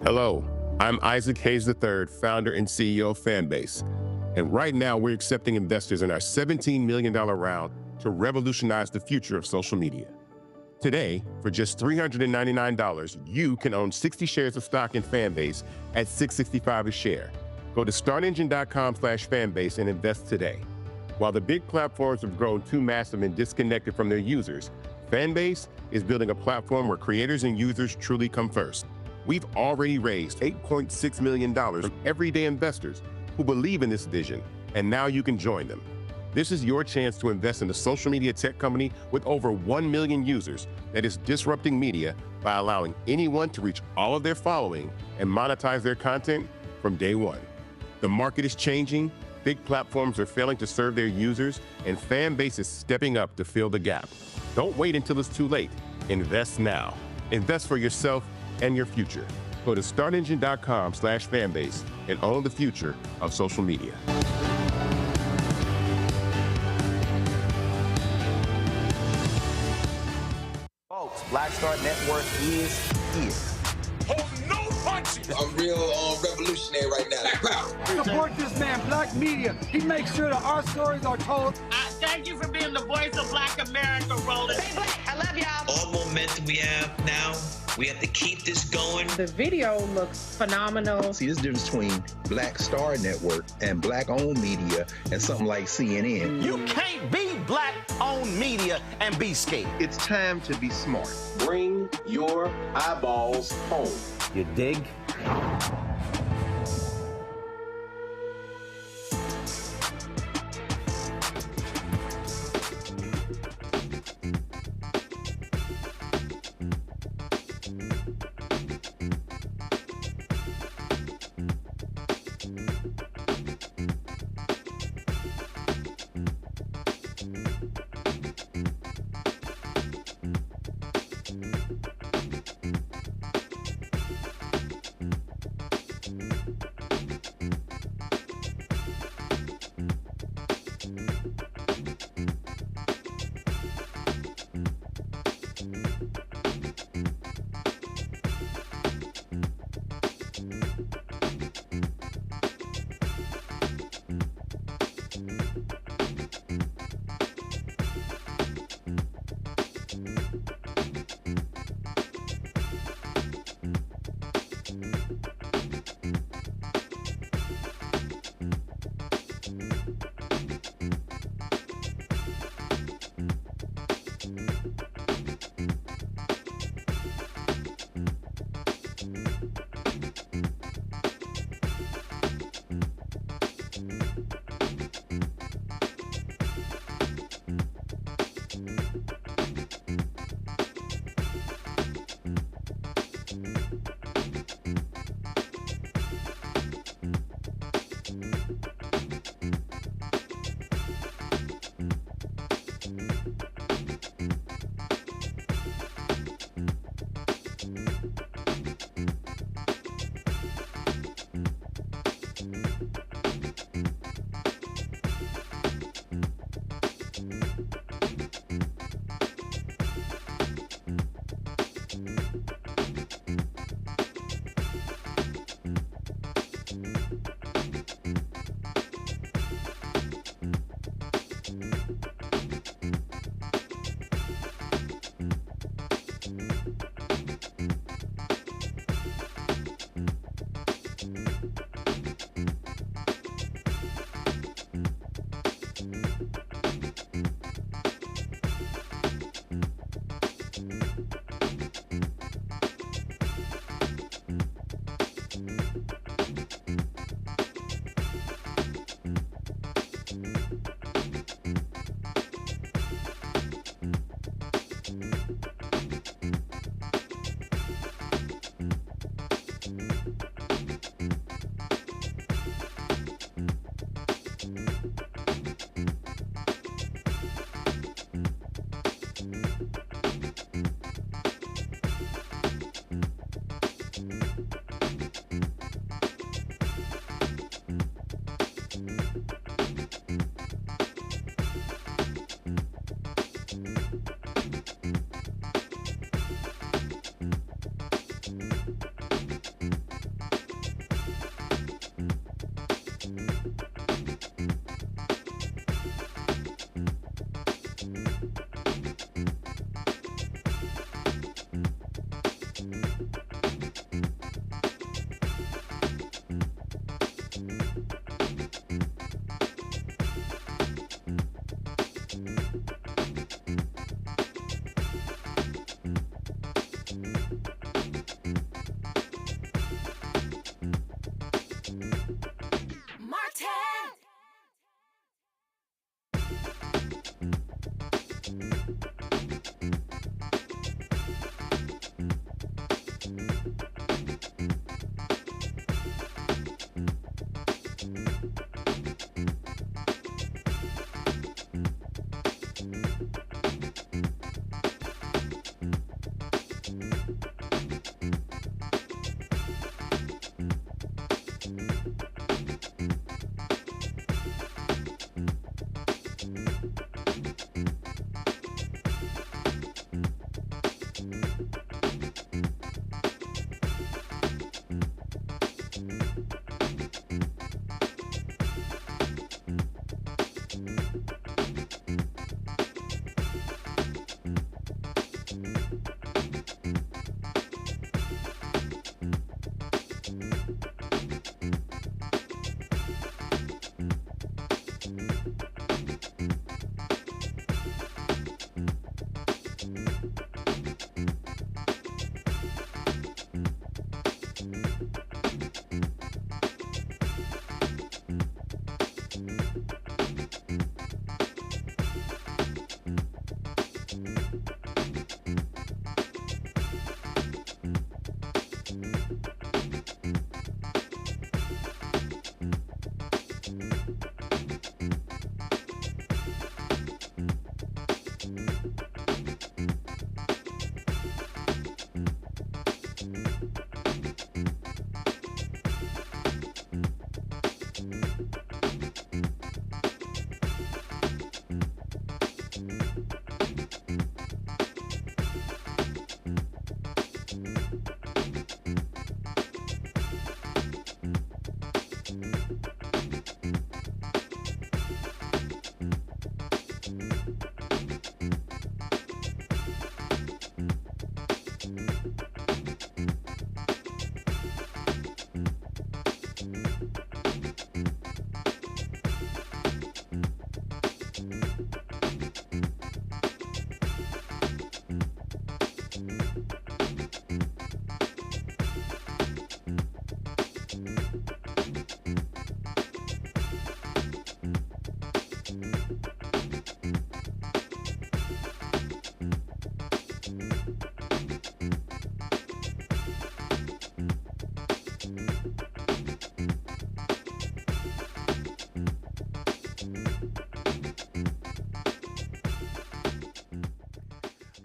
Hello, I'm Isaac Hayes III, founder and CEO of Fanbase. And right now we're accepting investors in our $17 million round to revolutionize the future of social media. Today, for just $399, you can own 60 shares of stock in Fanbase at $665 a share. Go to startengine.com/fanbase and invest today. While the big platforms have grown too massive and disconnected from their users, Fanbase is building a platform where creators and users truly come first. We've already raised $8.6 million from everyday investors who believe in this vision, and now you can join them. This is your chance to invest in a social media tech company with over 1 million users that is disrupting media by allowing anyone to reach all of their following and monetize their content from day one. The market is changing, big platforms are failing to serve their users, and Fanbase is stepping up to fill the gap. Don't wait until it's too late. Invest now. Invest for yourself and your future. Go to startengine.com/fanbase and own the future of social media. Folks, Black Star Network is here. Oh, no punches! I'm real revolutionary right now. Black power. Support this man, Black Media. He makes sure that our stories are told. Thank you for being the voice of Black America, Roland. Stay black. I love y'all. All momentum we have now, we have to keep this going. The video looks phenomenal. See, there's a difference between Black Star Network and Black-owned media and something like CNN. You can't be Black-owned media and be scared. It's time to be smart. Bring your eyeballs home. You dig?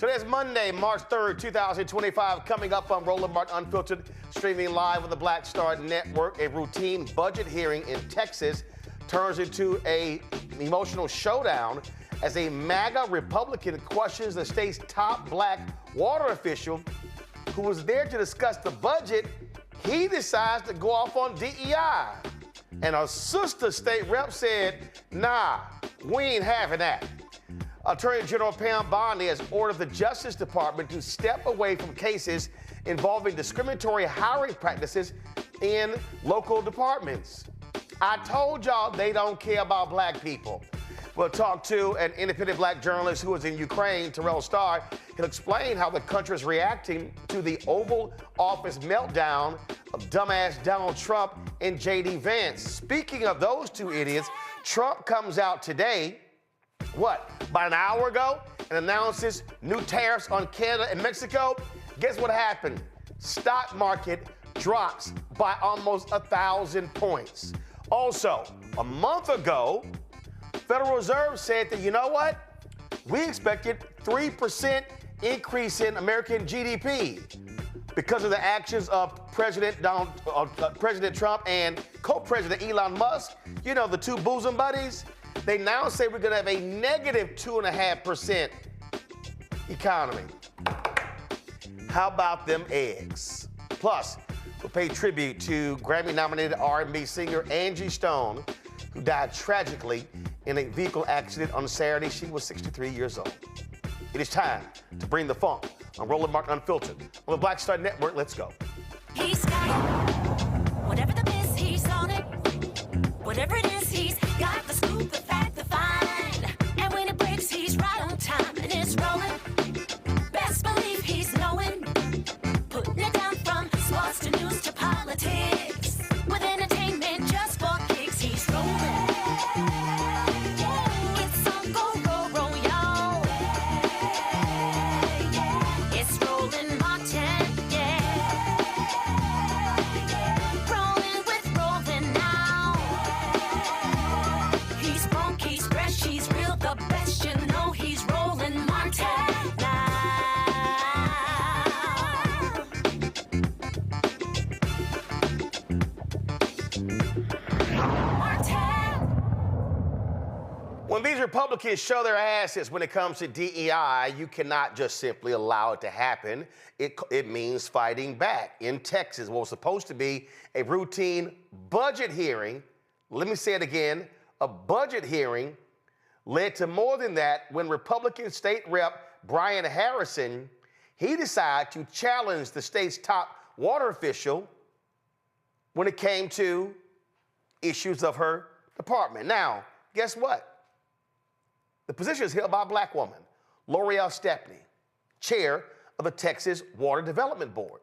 Today is Monday, March 3rd, 2025. Coming up on Roland Martin Unfiltered, streaming live on the Black Star Network. A routine budget hearing in Texas turns into an emotional showdown as a MAGA Republican questions the state's top black water official who was there to discuss the budget. He decides to go off on DEI. And a sister state rep said, nah, we ain't having that. Attorney General Pam Bondi has ordered the Justice Department to step away from cases involving discriminatory hiring practices in local departments. I told y'all they don't care about black people. We'll talk to an independent black journalist who is in Ukraine, Terrell Starr. He'll explain how the country is reacting to the Oval Office meltdown of dumbass Donald Trump and J.D. Vance. Speaking of those two idiots, Trump comes out today, about an hour ago, and announces new tariffs on Canada and Mexico. Guess what happened? Stock market drops by almost 1,000 points. Also, a month ago, Federal Reserve said that, you know what? We expected 3% increase in American GDP because of the actions of President Trump and co-president Elon Musk, the two bosom buddies. They now say we're going to have a negative 2.5% economy. How about them eggs? Plus, we'll pay tribute to Grammy-nominated R&B singer Angie Stone, who died tragically in a vehicle accident on Saturday. She was 63 years old. It is time to bring the funk on Roland Martin Unfiltered on the Black Star Network. Let's go. He's got it. Whatever the miss, he's on it. Whatever it is, he's got the scoop, the fact, the find. And when it breaks, he's right on time and it's rolling. Best believe he's knowing. Putting it down from sports to news to politics. With entertainment just for kicks, he's rolling. It's on go, roll, roll, y'all. It's Roland Martin, yeah. Rolling with Roland now. He's funky, he's fresh, he's real, the best, you know he's Roland Martin now. When these Republicans show their asses when it comes to DEI, you cannot just simply allow it to happen. It means fighting back. In Texas, what was supposed to be a routine budget hearing, let me say it again, a budget hearing led to more than that when Republican State Rep Brian Harrison, he decided to challenge the state's top water official when it came to issues of her department. Now, guess what? The position is held by a black woman, L'Oreal Stepney, chair of the Texas Water Development Board.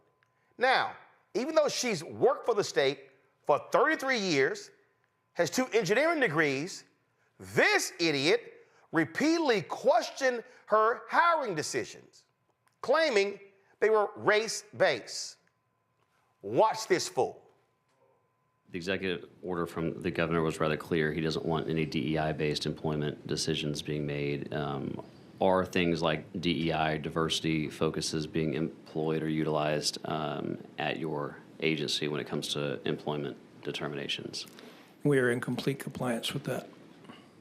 Now, even though she's worked for the state for 33 years, has 2 engineering degrees, this idiot repeatedly questioned her hiring decisions, claiming they were race-based. Watch this fool. The executive order from the governor was rather clear. He doesn't want any DEI-based employment decisions being made. Are things like DEI, diversity focuses being employed or utilized at your agency when it comes to employment determinations? We are in complete compliance with that.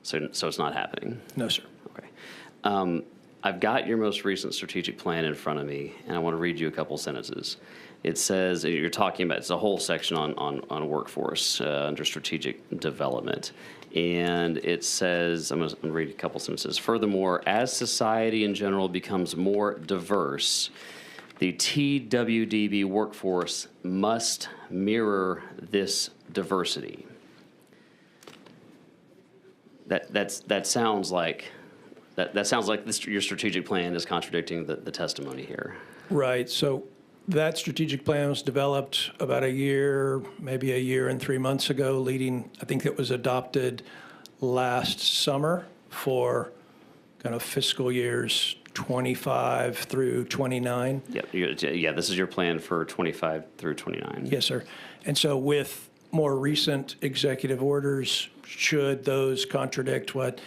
So it's not happening? No, sir. Okay. I've got your most recent strategic plan in front of me, and I want to read you a couple sentences. It says, you're talking about, it's a whole section on workforce under strategic development. And it says, I'm going to read a couple sentences. Furthermore, as society in general becomes more diverse, the TWDB workforce must mirror this diversity. That sounds like your strategic plan is contradicting the testimony here. Right. So that strategic plan was developed about a year, maybe a year and 3 months ago, I think it was adopted last summer for kind of fiscal years 25 through 29. Yeah, this is your plan for 25 through 29. Yes, sir. And so with more recent executive orders, should those contradict what,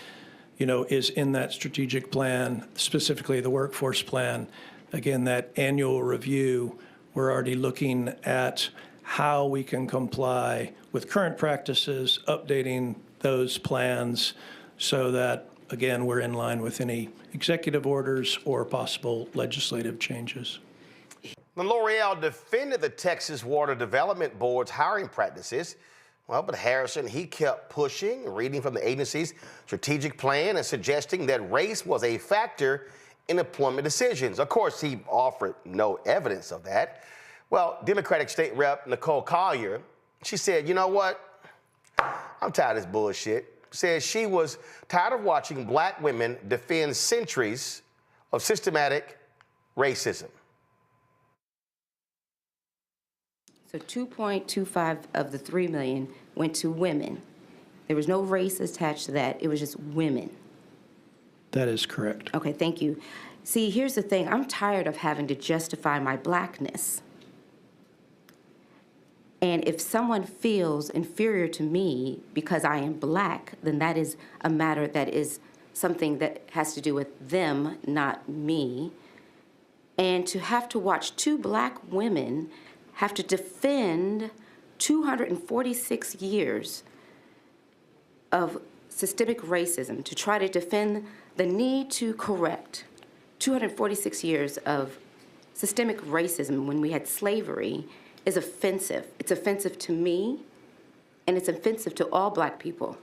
is in that strategic plan, specifically the workforce plan, again, that annual review, we're already looking at how we can comply with current practices, updating those plans so that, again, we're in line with any executive orders or possible legislative changes. L'Oreal defended the Texas Water Development Board's hiring practices. Well, but Harrison, he kept pushing, reading from the agency's strategic plan and suggesting that race was a factor in employment decisions. Of course, he offered no evidence of that. Well, Democratic State Rep Nicole Collier, she said, you know what? I'm tired of this bullshit. says she was tired of watching black women defend centuries of systematic racism. So 2.25 of the 3 million went to women. There was no race attached to that. It was just women. That is correct. Okay, thank you. See, here's the thing. I'm tired of having to justify my blackness. And if someone feels inferior to me because I am black, then that is a matter that is something that has to do with them, not me. And to have to watch 2 black women have to defend 246 years of systemic racism, to try to defend the need to correct 246 years of systemic racism when we had slavery is offensive. It's offensive to me, and it's offensive to all black people.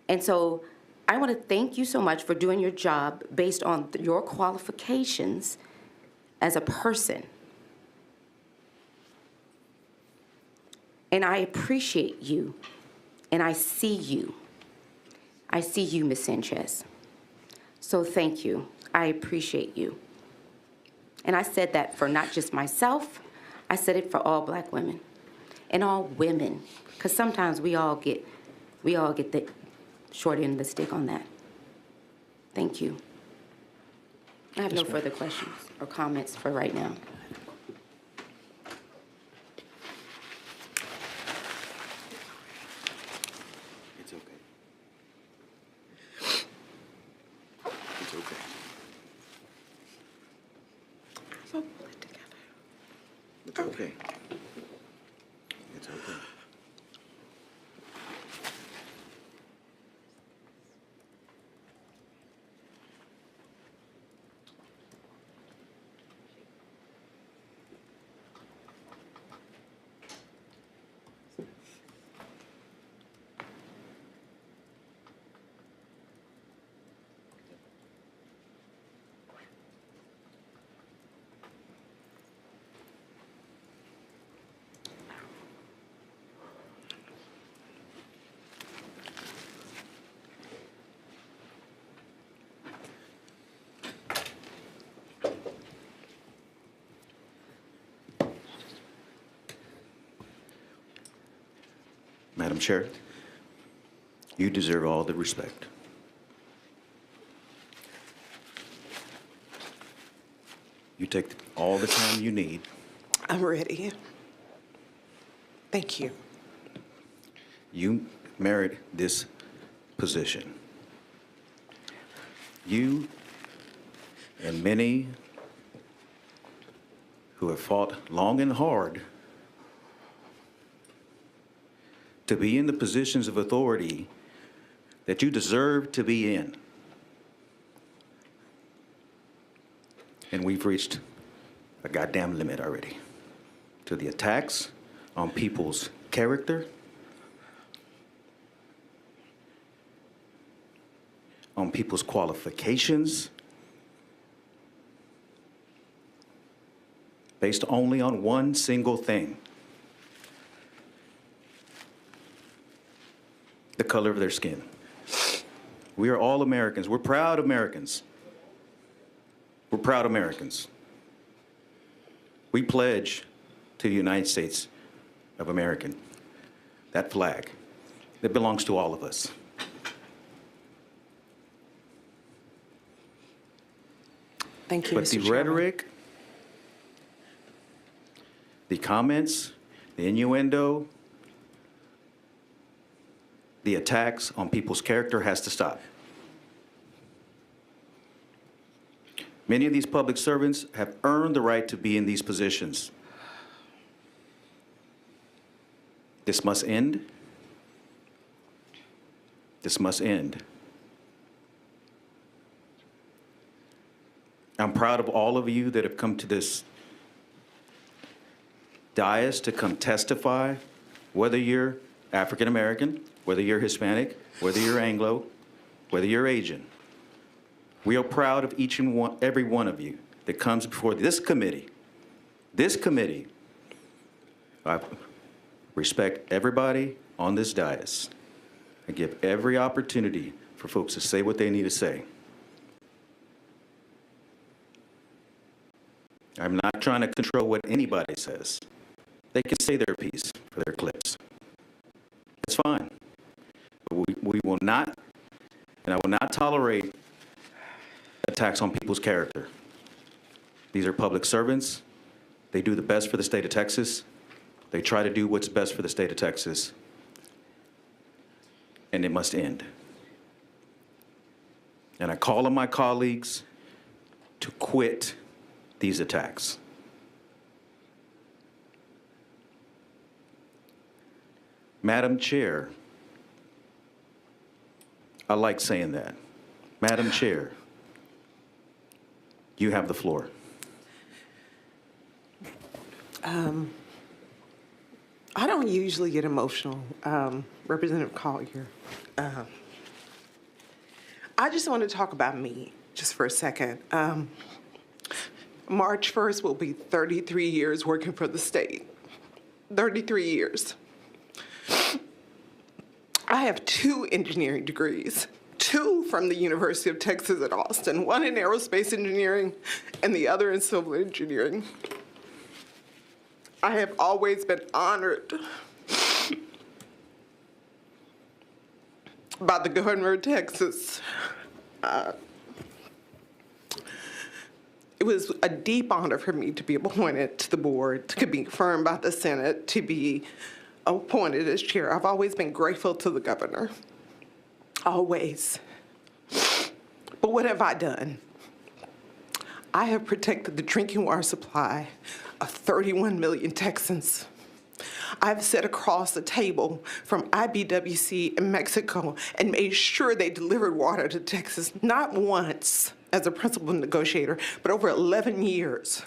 And so I want to thank you so much for doing your job based on your qualifications as a person. And I appreciate you, and I see you. I see you, Ms. Sanchez. So thank you. I appreciate you. And I said that for not just myself, I said it for all black women and all women, because sometimes we all get the short end of the stick on that. Thank you. I have no further questions or comments for right now. It's okay. It's okay. So pull it together. It's okay. It's okay. Madam Chair, you deserve all the respect. You take all the time you need. I'm ready. Thank you. You merit this position. You and many who have fought long and hard to be in the positions of authority that you deserve to be in. And we've reached a goddamn limit already to the attacks on people's character, on people's qualifications, based only on one single thing: the color of their skin. We are all Americans. We're proud Americans. We're proud Americans. We pledge to the United States of America, that flag that belongs to all of us. Thank you, But Mr. the Chairman. rhetoric, the comments, the innuendo, the attacks on people's character has to stop. Many of these public servants have earned the right to be in these positions. This must end. This must end. I'm proud of all of you that have come to this dais to come testify, whether you're African American, whether you're Hispanic, whether you're Anglo, whether you're Asian. We are proud of each and every one of you that comes before this committee. This committee, I respect everybody on this dais. I give every opportunity for folks to say what they need to say. I'm not trying to control what anybody says. They can say their piece for their clips. That's fine. But we will not, and I will not tolerate attacks on people's character. These are public servants. They do the best for the state of Texas. They try to do what's best for the state of Texas. And it must end. And I call on my colleagues to quit these attacks. Madam Chair, I like saying that. Madam Chair, you have the floor. I don't usually get emotional, Representative Collier. I just want to talk about me just for a second. March 1st will be 33 years working for the state. 33 years. I have 2 engineering degrees, 2 from the University of Texas at Austin, 1 in aerospace engineering and the other in civil engineering. I have always been honored by the governor of Texas. It was a deep honor for me to be appointed to the board, to be confirmed by the Senate, to be appointed as chair. I've always been grateful to the governor, always. But what have I done? I have protected the drinking water supply of 31 million Texans. I've sat across the table from IBWC in Mexico and made sure they delivered water to Texas, not once as a principal negotiator, but over 11 years.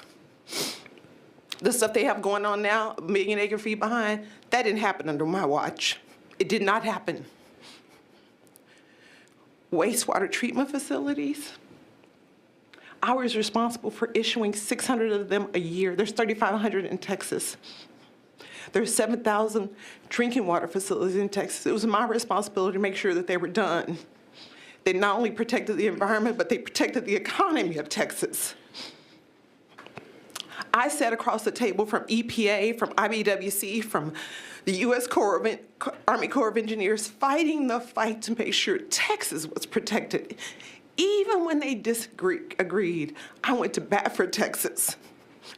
The stuff they have going on now, a million acre feet behind, that didn't happen under my watch. It did not happen. Wastewater treatment facilities, I was responsible for issuing 600 of them a year. There's 3,500 in Texas. There's 7,000 drinking water facilities in Texas. It was my responsibility to make sure that they were done. They not only protected the environment, but they protected the economy of Texas. I sat across the table from EPA, from IBWC, from the U.S. Army Corps of Engineers, fighting the fight to make sure Texas was protected. Even when they disagreed, I went to bat for Texas.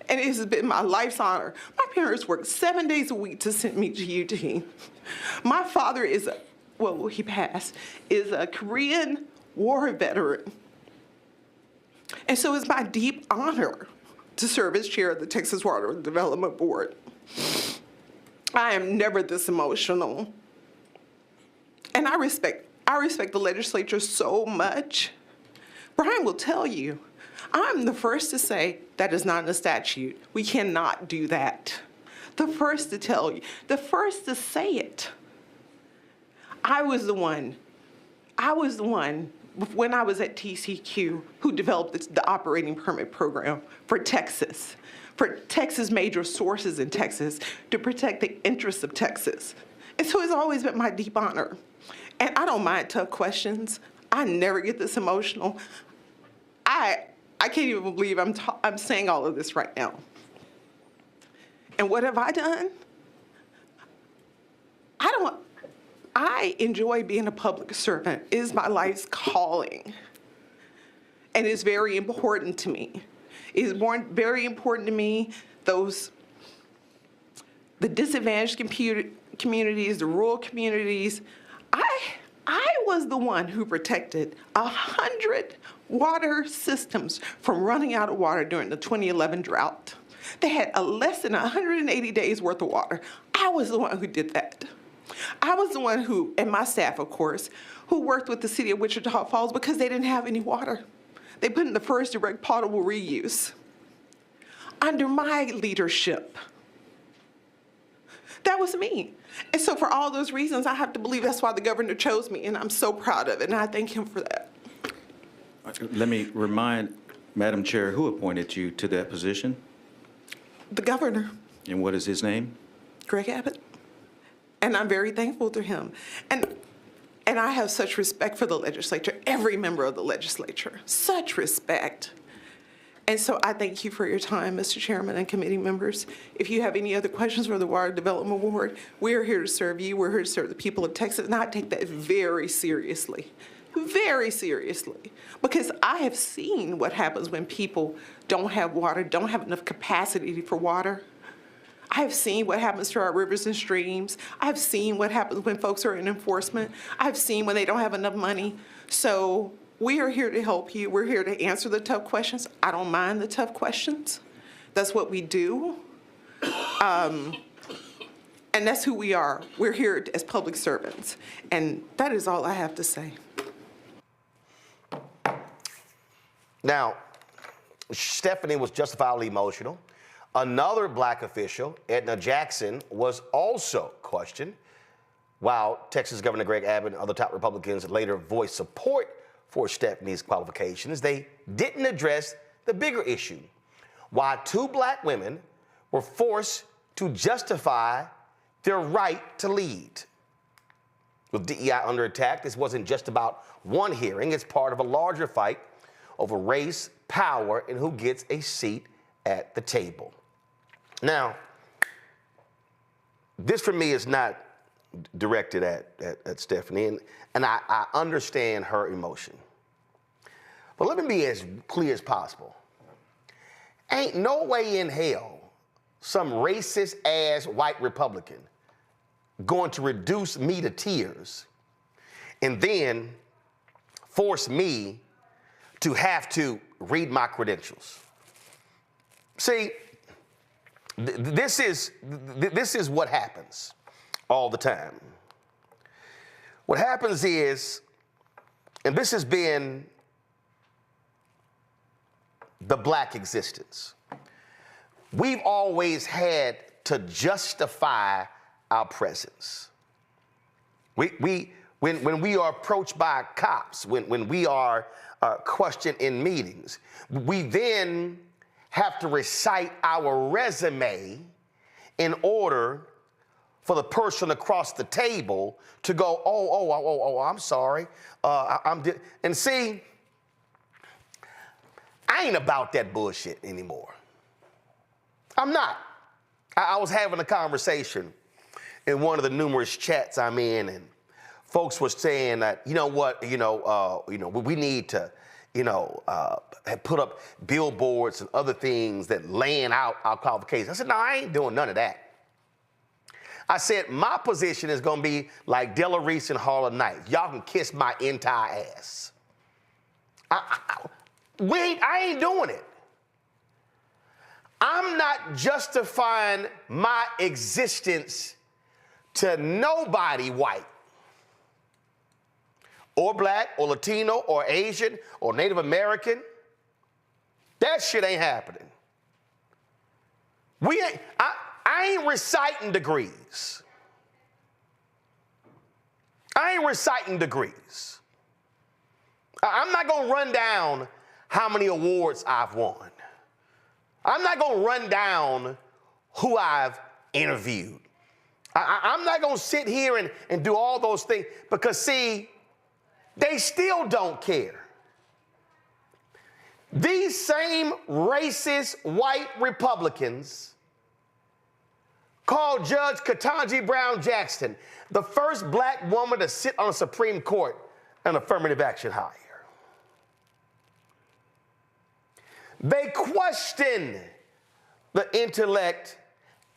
And it has been my life's honor. My parents worked 7 days a week to send me to UT. My father is, he passed, is a Korean War veteran. And so it's my deep honor to serve as chair of the Texas Water Development Board. I am never this emotional. And I respect the legislature so much. Brian will tell you, I'm the first to say that is not in the statute. We cannot do that. The first to tell you, the first to say it. I was the one when I was at TCQ who developed the operating permit program for Texas major sources in Texas to protect the interests of Texas. And so it's always been my deep honor. And I don't mind tough questions. I never get this emotional. I can't even believe I'm saying all of this right now. And what have I done? I enjoy being a public servant. It is my life's calling. And it's very important to me. It is very important to me, the disadvantaged communities, the rural communities. I was the one who protected 100 water systems from running out of water during the 2011 drought. They had less than 180 days worth of water. I was the one who did that. I was the one who, and my staff, of course, who worked with the city of Wichita Falls because they didn't have any water. They put in the first direct potable reuse. Under my leadership. That was me. And so for all those reasons, I have to believe that's why the governor chose me, and I'm so proud of it, and I thank him for that. Let me remind Madam Chair, who appointed you to that position? The governor. And what is his name? Greg Abbott. And I'm very thankful to him. And And I have such respect for the legislature, every member of the legislature, such respect. And so I thank you for your time, Mr. Chairman and committee members. If you have any other questions for the Water Development Board, we're here to serve you. We're here to serve the people of Texas. And I take that very seriously, because I have seen what happens when people don't have water, don't have enough capacity for water. I have seen what happens to our rivers and streams. I've seen what happens when folks are in enforcement. I've seen when they don't have enough money. So we are here to help you. We're here to answer the tough questions. I don't mind the tough questions. That's what we do. And that's who we are. We're here as public servants. And that is all I have to say. Now, Stephanie was justifiably emotional. Another black official, Edna Jackson, was also questioned. While Texas Governor Greg Abbott and other top Republicans later voiced support for Stephanie's qualifications, they didn't address the bigger issue: why two black women were forced to justify their right to lead. With DEI under attack, this wasn't just about one hearing. It's part of a larger fight over race, power, and who gets a seat at the table. Now, this for me is not directed at Stephanie, and I understand her emotion. But let me be as clear as possible. Ain't no way in hell some racist-ass white Republican going to reduce me to tears and then force me to have to read my credentials. See, this is what happens all the time. What happens is, and this has been the black existence, we've always had to justify our presence. When we are approached by cops, when we are questioned in meetings, we then have to recite our resume in order for the person across the table to go, oh, I'm sorry. And see, I ain't about that bullshit anymore. I'm not. I was having a conversation in one of the numerous chats I'm in, and folks were saying that, you know what, we need to, put up billboards and other things that laying out our qualifications. I said, no, I ain't doing none of that. I said, my position is going to be like Della Reese and Harlem Nights. Y'all can kiss my entire ass. I ain't doing it. I'm not justifying my existence to nobody white or black or Latino or Asian or Native American. That shit ain't happening. I ain't reciting degrees. I'm not going to run down how many awards I've won. I'm not going to run down who I've interviewed. I'm not going to sit here and do all those things because, see, they still don't care. These same racist white Republicans called Judge Ketanji Brown Jackson the first black woman to sit on the Supreme Court an affirmative action hire. They question the intellect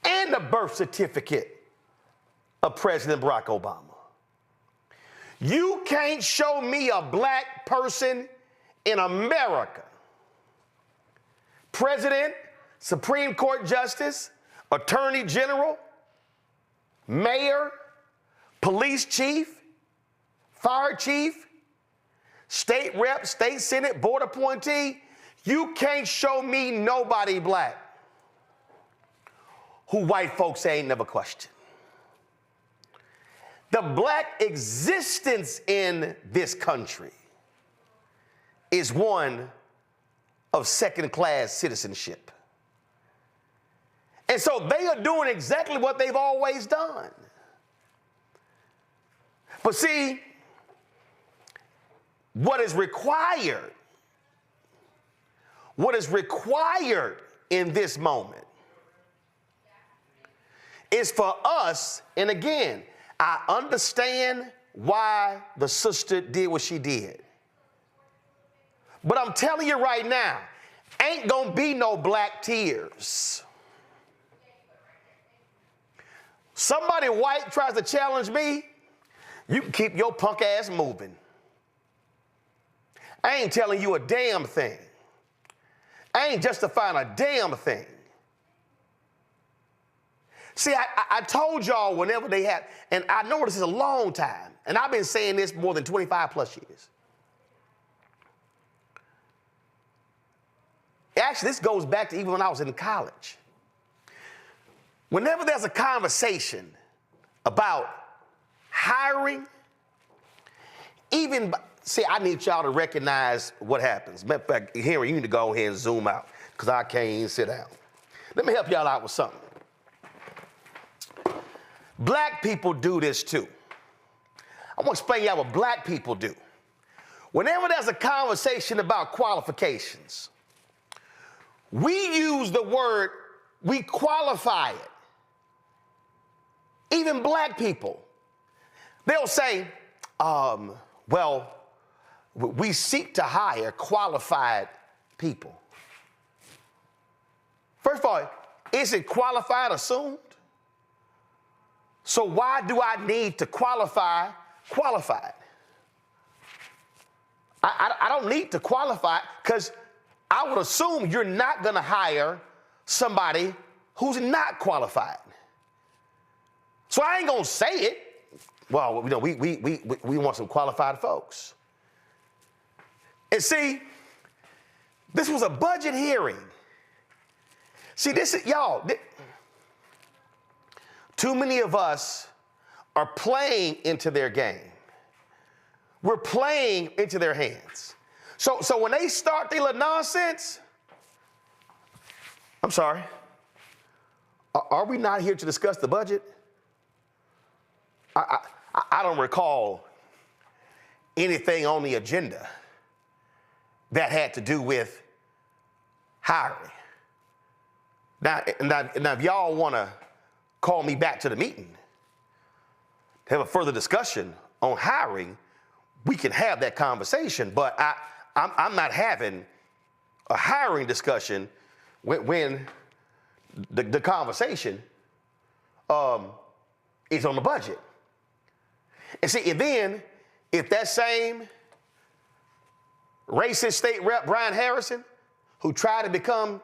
and the birth certificate of President Barack Obama. You can't show me a black person in America, president, Supreme Court justice, attorney general, mayor, police chief, fire chief, state rep, state senate, board appointee. You can't show me nobody black who white folks ain't never questioned. The black existence in this country is one of second-class citizenship. And so they are doing exactly what they've always done. But see, what is required in this moment is for us, and again, I understand why the sister did what she did. But I'm telling you right now, ain't gonna be no black tears. Somebody white tries to challenge me, you can keep your punk ass moving. I ain't telling you a damn thing. I ain't justifying a damn thing. See, I told y'all whenever they had, and I know this is a long time, and I've been saying this more than 25 plus years. Actually, this goes back to even when I was in college. Whenever there's a conversation about hiring, see, I need y'all to recognize what happens. Matter of fact, Henry, you need to go ahead and zoom out, because I can't even sit down. Let me help y'all out with something. Black people do this too. I'm gonna explain y'all what black people do. Whenever there's a conversation about qualifications, we use the word, we qualify it. Even black people, they'll say, well, we seek to hire qualified people. First of all, is it qualified assumed? So why do I need to qualify qualified? I don't need to qualify, because I would assume you're not going to hire somebody who's not qualified. So I ain't going to say it. Well, you know, we want some qualified folks. And see, this was a budget hearing. See, this is, y'all, too many of us are playing into their game. We're playing into their hands. So when they start their little nonsense, I'm sorry, are we not here to discuss the budget? I don't recall anything on the agenda that had to do with hiring. Now if y'all want to call me back to the meeting to have a further discussion on hiring, we can have that conversation. But I'm not having a hiring discussion when the conversation is on the budget. And see, and then if that same racist state rep Brian Harrison, who tried to become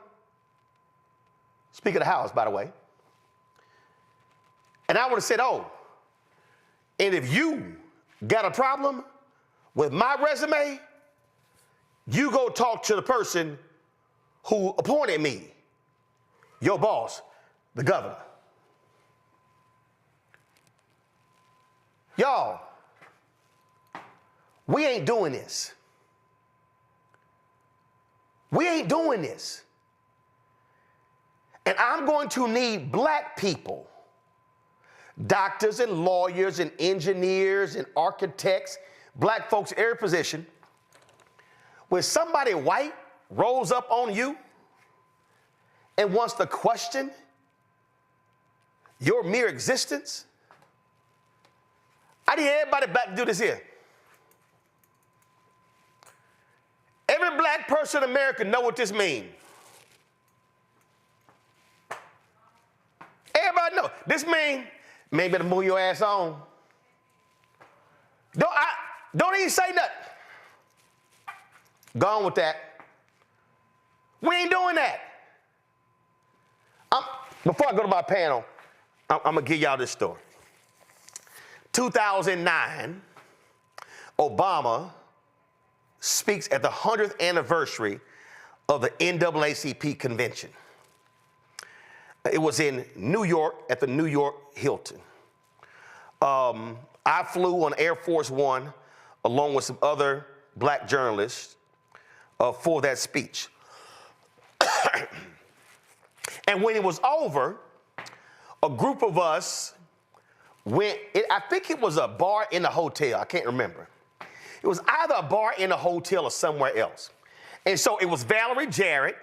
Speaker of the House, by the way, and I would have said, oh, and if you got a problem with my resume, you go talk to the person who appointed me, your boss, the governor. Y'all, we ain't doing this. We ain't doing this. And I'm going to need black people, doctors and lawyers and engineers and architects, black folks in every position. When somebody white rolls up on you and wants to question your mere existence, I need everybody back to do this here. Every black person in America know what this means. Everybody know. This means, man, you better move your ass on. Don't even say nothing. Go on with that. We ain't doing that. Before I go to my panel, I'm going to give y'all this story. 2009, Obama speaks at the 100th anniversary of the NAACP convention. It was in New York at the New York Hilton. I flew on Air Force One along with some other black journalists for that speech. And when it was over, a group of us went, I think it was a bar in the hotel, I can't remember. It was either a bar in a hotel or somewhere else. And so it was Valerie Jarrett,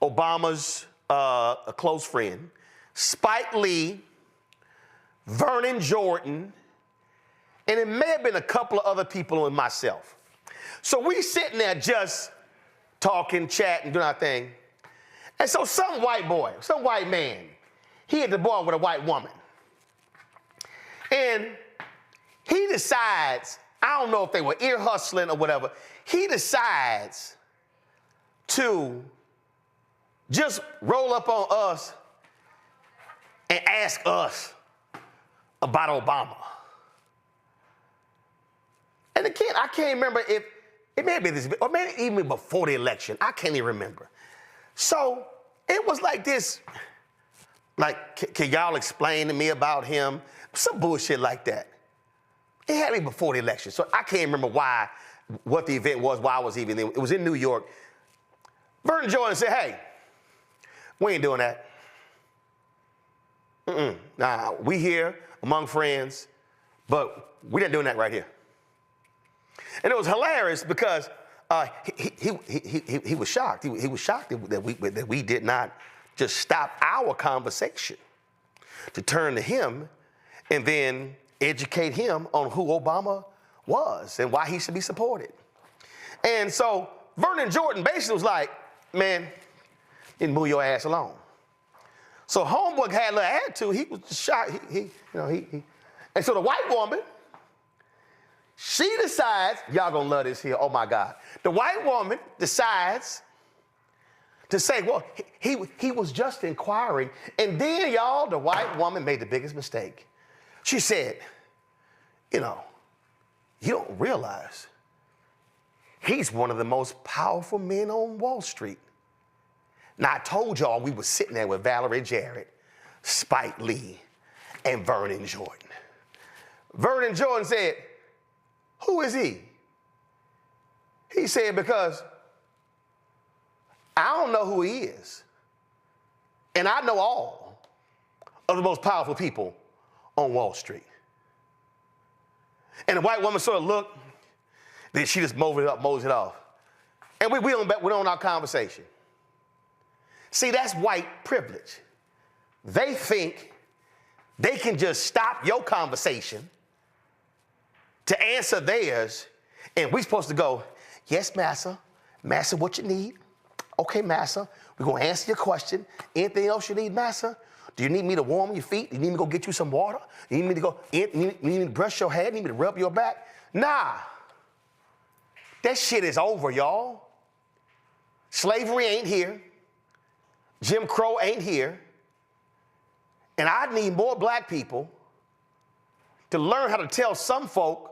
Obama's a close friend, Spike Lee, Vernon Jordan, and it may have been a couple of other people and myself. So we sitting there just talking, chatting, doing our thing. And so some white boy, some white man, he hit the bar with a white woman. And he decides, I don't know if they were ear hustling or whatever, he decides to just roll up on us and ask us about Obama. And again, I can't remember if, it may have been this, or maybe even before the election. I can't even remember. So it was like this, like, can y'all explain to me about him? Some bullshit like that. It had to be before the election. So I can't remember what the event was, why I was even there. It was in New York. Vernon Jordan said, hey, we ain't doing that. Nah, we here among friends, but we not doing that right here. And it was hilarious because he was shocked. He was shocked that we did not just stop our conversation to turn to him and then educate him on who Obama was and why he should be supported. And so Vernon Jordan basically was like, man, you move your ass along. So homeboy had a little attitude. He was shocked. And so the white woman, she decides, y'all gonna love this here, oh my God. The white woman decides to say, well, he was just inquiring. And then, y'all, the white woman made the biggest mistake. She said, you don't realize he's one of the most powerful men on Wall Street. Now, I told y'all we were sitting there with Valerie Jarrett, Spike Lee, and Vernon Jordan. Vernon Jordan said, who is he? He said, because I don't know who he is. And I know all of the most powerful people on Wall Street. And the white woman sort of looked, then she just mows it off. And we on our conversation. See, that's white privilege. They think they can just stop your conversation to answer theirs, and we're supposed to go, yes, massa. Massa, what you need? Okay, massa, we're gonna answer your question. Anything else you need, massa? Do you need me to warm your feet? Do you need me to go get you some water? You need me to you need me to brush your hair? You need me to rub your back? Nah. That shit is over, y'all. Slavery ain't here. Jim Crow ain't here. And I need more black people to learn how to tell some folk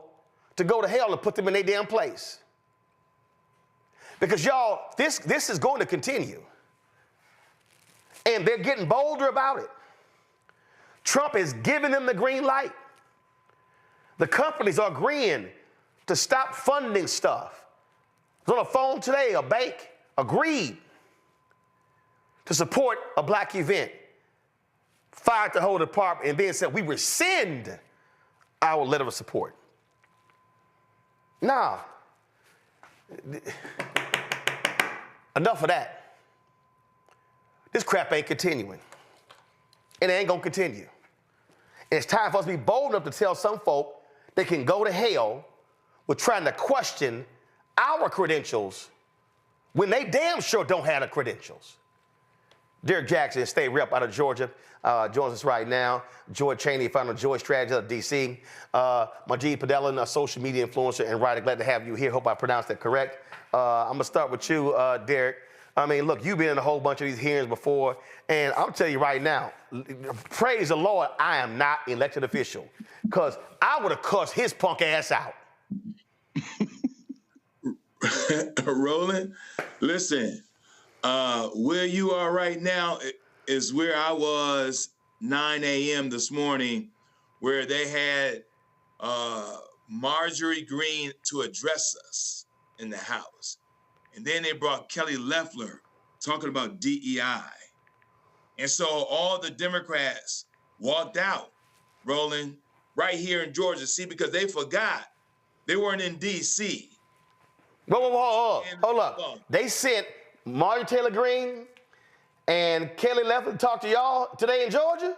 to go to hell and put them in their damn place. Because y'all, this is going to continue. And they're getting bolder about it. Trump is giving them the green light. The companies are agreeing to stop funding stuff. I was on the phone today, a bank agreed to support a black event, fired the whole department, and then said, we rescind our letter of support. Nah. Enough of that. This crap ain't continuing. And it ain't gonna continue. And it's time for us to be bold enough to tell some folk they can go to hell with trying to question our credentials when they damn sure don't have the credentials. Derek Jackson, state rep out of Georgia, joins us right now. Joy Cheney, founder of Joy Strategy of DC. Majid Padelin, a social media influencer and writer. Glad to have you here. Hope I pronounced that correct. I'm going to start with you, Derek. I mean, look, you've been in a whole bunch of these hearings before, and I'm telling you right now, praise the Lord, I am not elected official, because I would have cussed his punk ass out. Roland, listen, where you are right now is where I was 9 a.m. this morning, where they had Marjorie Greene to address us in the House. And then they brought Kelly Loeffler talking about DEI. And so all the Democrats walked out, Roland, right here in Georgia. See, because they forgot They weren't in D.C. Whoa, hold up. They sent Marjorie Taylor Greene and Kelly Loeffler to talk to y'all today in Georgia?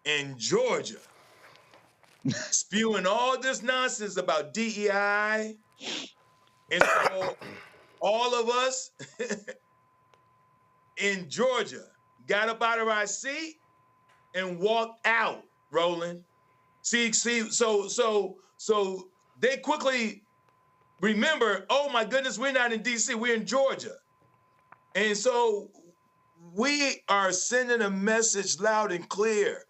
In Georgia. Spewing all this nonsense about DEI. And so all of us in Georgia got up out of our seat and walked out, Roland. See, so they quickly remember, oh my goodness, we're not in DC, we're in Georgia. And so we are sending a message loud and clear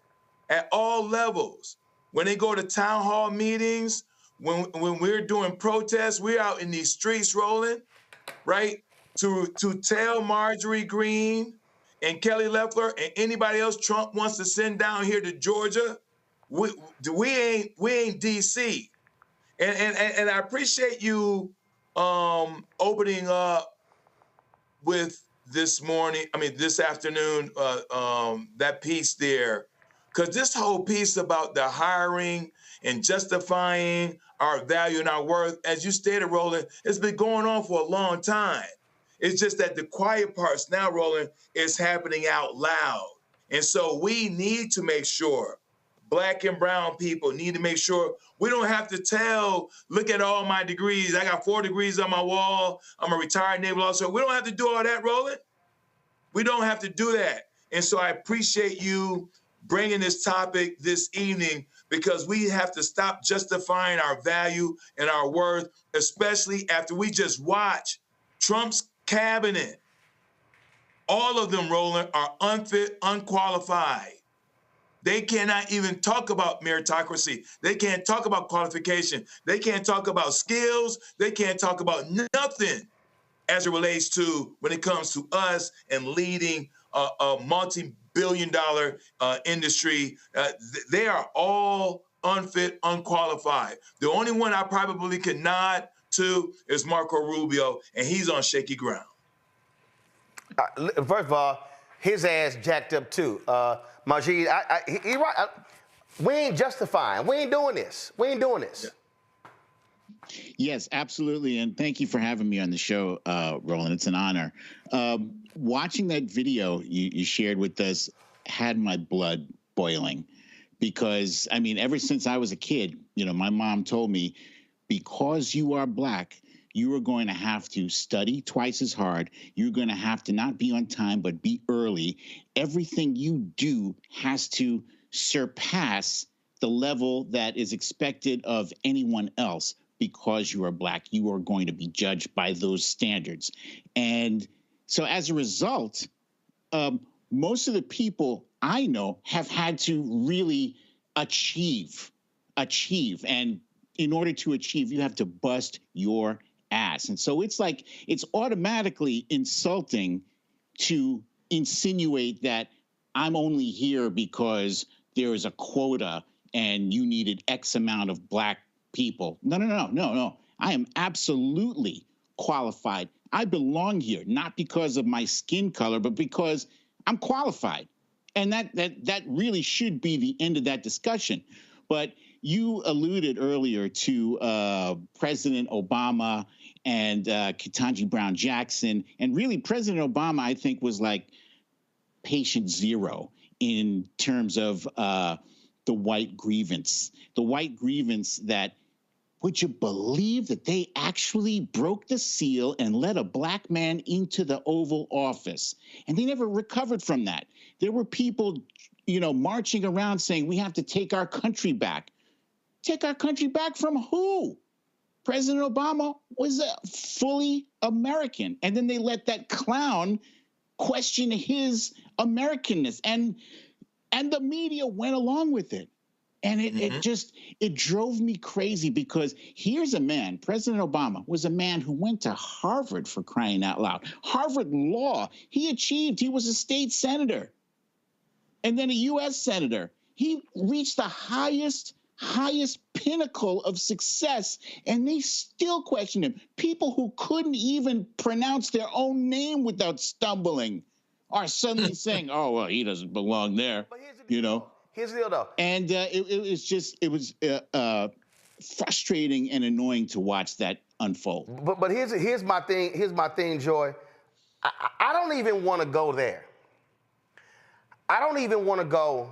at all levels. When they go to town hall meetings, when we're doing protests, we're out in these streets, Roland, right? To tell Marjorie Greene and Kelly Loeffler and anybody else Trump wants to send down here to Georgia, we ain't DC. And I appreciate you opening up with this afternoon, that piece there, because this whole piece about the hiring and justifying our value and our worth, as you stated, Roland, it's been going on for a long time. It's just that the quiet parts now, Roland, is happening out loud. And so we need to make sure, Black and brown people need to make sure we don't have to look at all my degrees. I got 4 degrees on my wall. I'm a retired naval officer. We don't have to do all that, Roland. We don't have to do that. And so I appreciate you bringing this topic this evening, because we have to stop justifying our value and our worth, especially after we just watch Trump's cabinet. All of them, Roland, are unfit, unqualified. They cannot even talk about meritocracy. They can't talk about qualification. They can't talk about skills. They can't talk about nothing as it relates to when it comes to us and leading a multi-billion-dollar industry. They are all unfit, unqualified. The only one I probably could nod to is Marco Rubio, and he's on shaky ground. First of all, his ass jacked up too. Majid, he right. We ain't justifying. We ain't doing this. We ain't doing this. Yes, absolutely. And thank you for having me on the show, Roland. It's an honor. Watching that video you shared with us had my blood boiling, because, I mean, ever since I was a kid, my mom told me, because you are Black, you are going to have to study twice as hard. You're going to have to not be on time, but be early. Everything you do has to surpass the level that is expected of anyone else. Because you are Black, you are going to be judged by those standards. And so as a result, most of the people I know have had to really achieve. And in order to achieve, you have to bust your ass. And so it's like, it's automatically insulting to insinuate that I'm only here because there is a quota and you needed X amount of Black people. No. I am absolutely qualified. I belong here, not because of my skin color, but because I'm qualified. And that really should be the end of that discussion. But you alluded earlier to President Obama and Ketanji Brown Jackson. And really, President Obama, I think, was like patient zero in terms of the white grievance. The white grievance that, would you believe that they actually broke the seal and let a Black man into the Oval Office? And they never recovered from that. There were people, marching around saying, we have to take our country back. Take our country back from who? President Obama was fully American. And then they let that clown question his Americanness. And the media went along with it. And it drove me crazy, because here's a man, President Obama was a man who went to Harvard, for crying out loud. Harvard Law. He was a state senator and then a U.S. senator. He reached the highest pinnacle of success, and they still question him. People who couldn't even pronounce their own name without stumbling are suddenly saying, oh, well, he doesn't belong there, Here's the deal, though. And it was frustrating and annoying to watch that unfold. But here's my thing. Here's my thing, Joy. I don't even want to go there. I don't even want to go.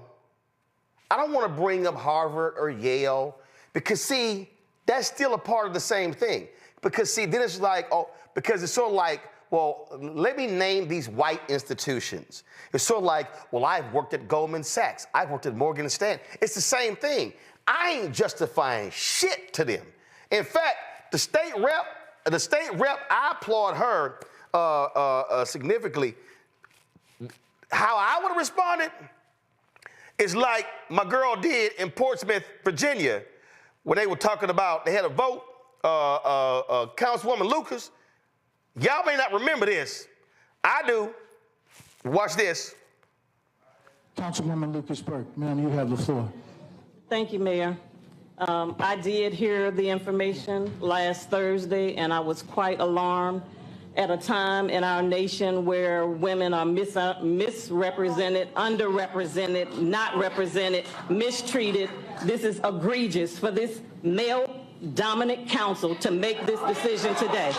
I don't want to bring up Harvard or Yale because, see, that's still a part of the same thing. Because, see, then it's like, oh, because it's sort of like, well, let me name these white institutions. It's sort of like, well, I've worked at Goldman Sachs. I've worked at Morgan Stanley. It's the same thing. I ain't justifying shit to them. In fact, the state rep, I applaud her significantly. How I would have responded is like my girl did in Portsmouth, Virginia, when they were talking about, they had a vote, Councilwoman Lucas. Y'all may not remember this. I do. Watch this. Councilwoman Lucas Burke, ma'am, you have the floor. Thank you, Mayor. I did hear the information last Thursday, and I was quite alarmed at a time in our nation where women are misrepresented, underrepresented, not represented, mistreated. This is egregious for this male-dominant council to make this decision today.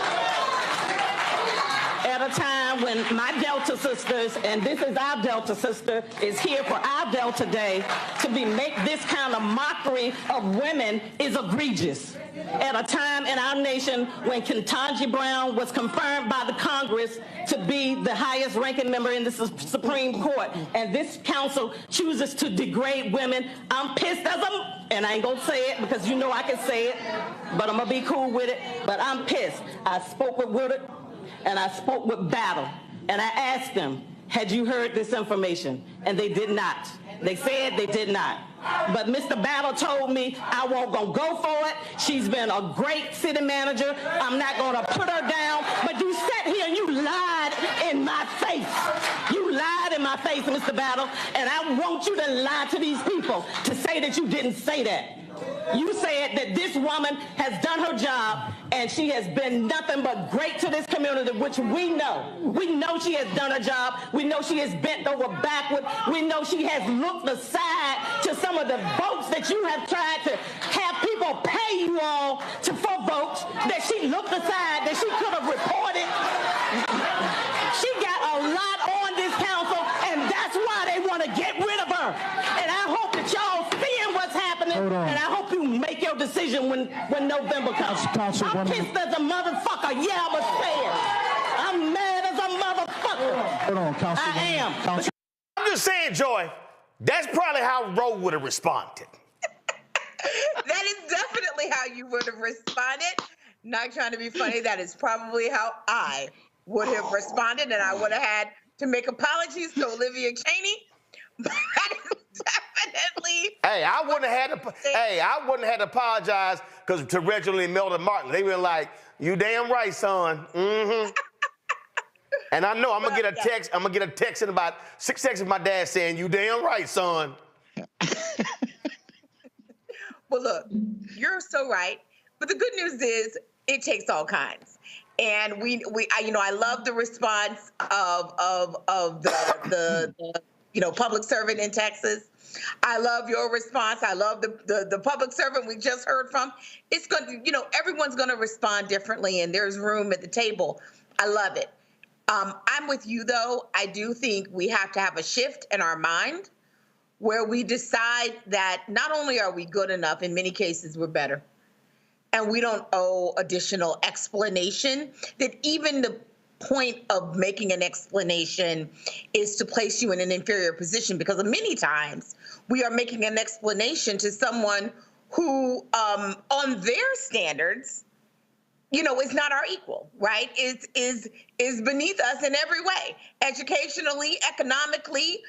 At a time when my Delta sisters, and this is our Delta sister, is here for our Delta Day, to make this kind of mockery of women is egregious. At a time in our nation when Ketanji Brown was confirmed by the Congress to be the highest ranking member in the Supreme Court, and this council chooses to degrade women, I'm pissed as and I ain't gonna say it because you know I can say it, but I'm gonna be cool with it, but I'm pissed. I spoke with Woodard, and I spoke with Battle, and I asked them, had you heard this information? And they did not. They said they did not. But Mr. Battle told me I won't go for it. She's been a great city manager. I'm not gonna put her down. But you sat here and you lied in my face. You lied in my face, Mr. Battle, and I want you to lie to these people to say that you didn't say that. You said that this woman has done her job and she has been nothing but great to this community, which we know. We know she has done her job. We know she has bent over backward. We know she has looked aside to some of the votes that you have tried to have people pay you all for votes, that she looked aside, that she could have reported. She got a lot on this council, and that's why they want to get rid of her. And I hope that y'all seeing what's happening, and I hope you make your decision when November comes. I'm pissed as a motherfucker. Yeah, I'm scared. I'm mad as a motherfucker. Hold on, Councilwoman. I am. I'm just saying, Joy, that's probably how Roe would have responded. That is definitely how you would have responded. Not trying to be funny, that is probably how I would have responded, and I would have had to make apologies to Olivia Cheney. But that is definitely. Hey, I wouldn't have had to apologize to Reginald and Melda Martin. They were like, "You damn right, son." Mm-hmm. And I know I'm gonna get a text. I'm gonna get a text in about 6 seconds. My dad saying, "You damn right, son." Well, look, you're so right. But the good news is, it takes all kinds. And I love the response of the public servant in Texas. I love your response. I love the public servant we just heard from. It's going to, everyone's going to respond differently, and there's room at the table. I love it. I'm with you, though. I do think we have to have a shift in our mind where we decide that not only are we good enough, in many cases we're better, and we don't owe additional explanation, that even the point of making an explanation is to place you in an inferior position, because many times we are making an explanation to someone who, on their standards, is not our equal, right? Is beneath us in every way, educationally, economically,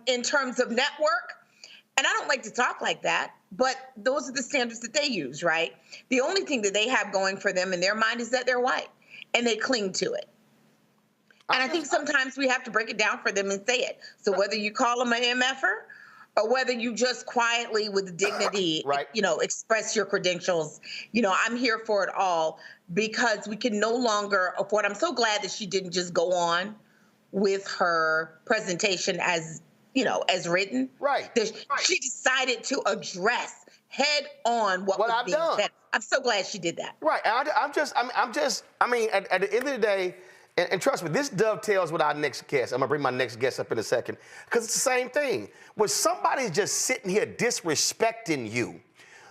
in terms of network. And I don't like to talk like that, but those are the standards that they use, right? The only thing that they have going for them in their mind is that they're white, and they cling to it. And I think sometimes we have to break it down for them and say it. So whether you call them an MFer or whether you just quietly with dignity, right, express your credentials, I'm here for it all, because we can no longer afford. I'm so glad that she didn't just go on with her presentation as written. Right. She decided to address head on what was I've being done. said. I'm so glad she did that. Right. And I mean, at the end of the day, and trust me, this dovetails with our next guest. I'm going to bring my next guest up in a second, because it's the same thing. When somebody's just sitting here disrespecting you,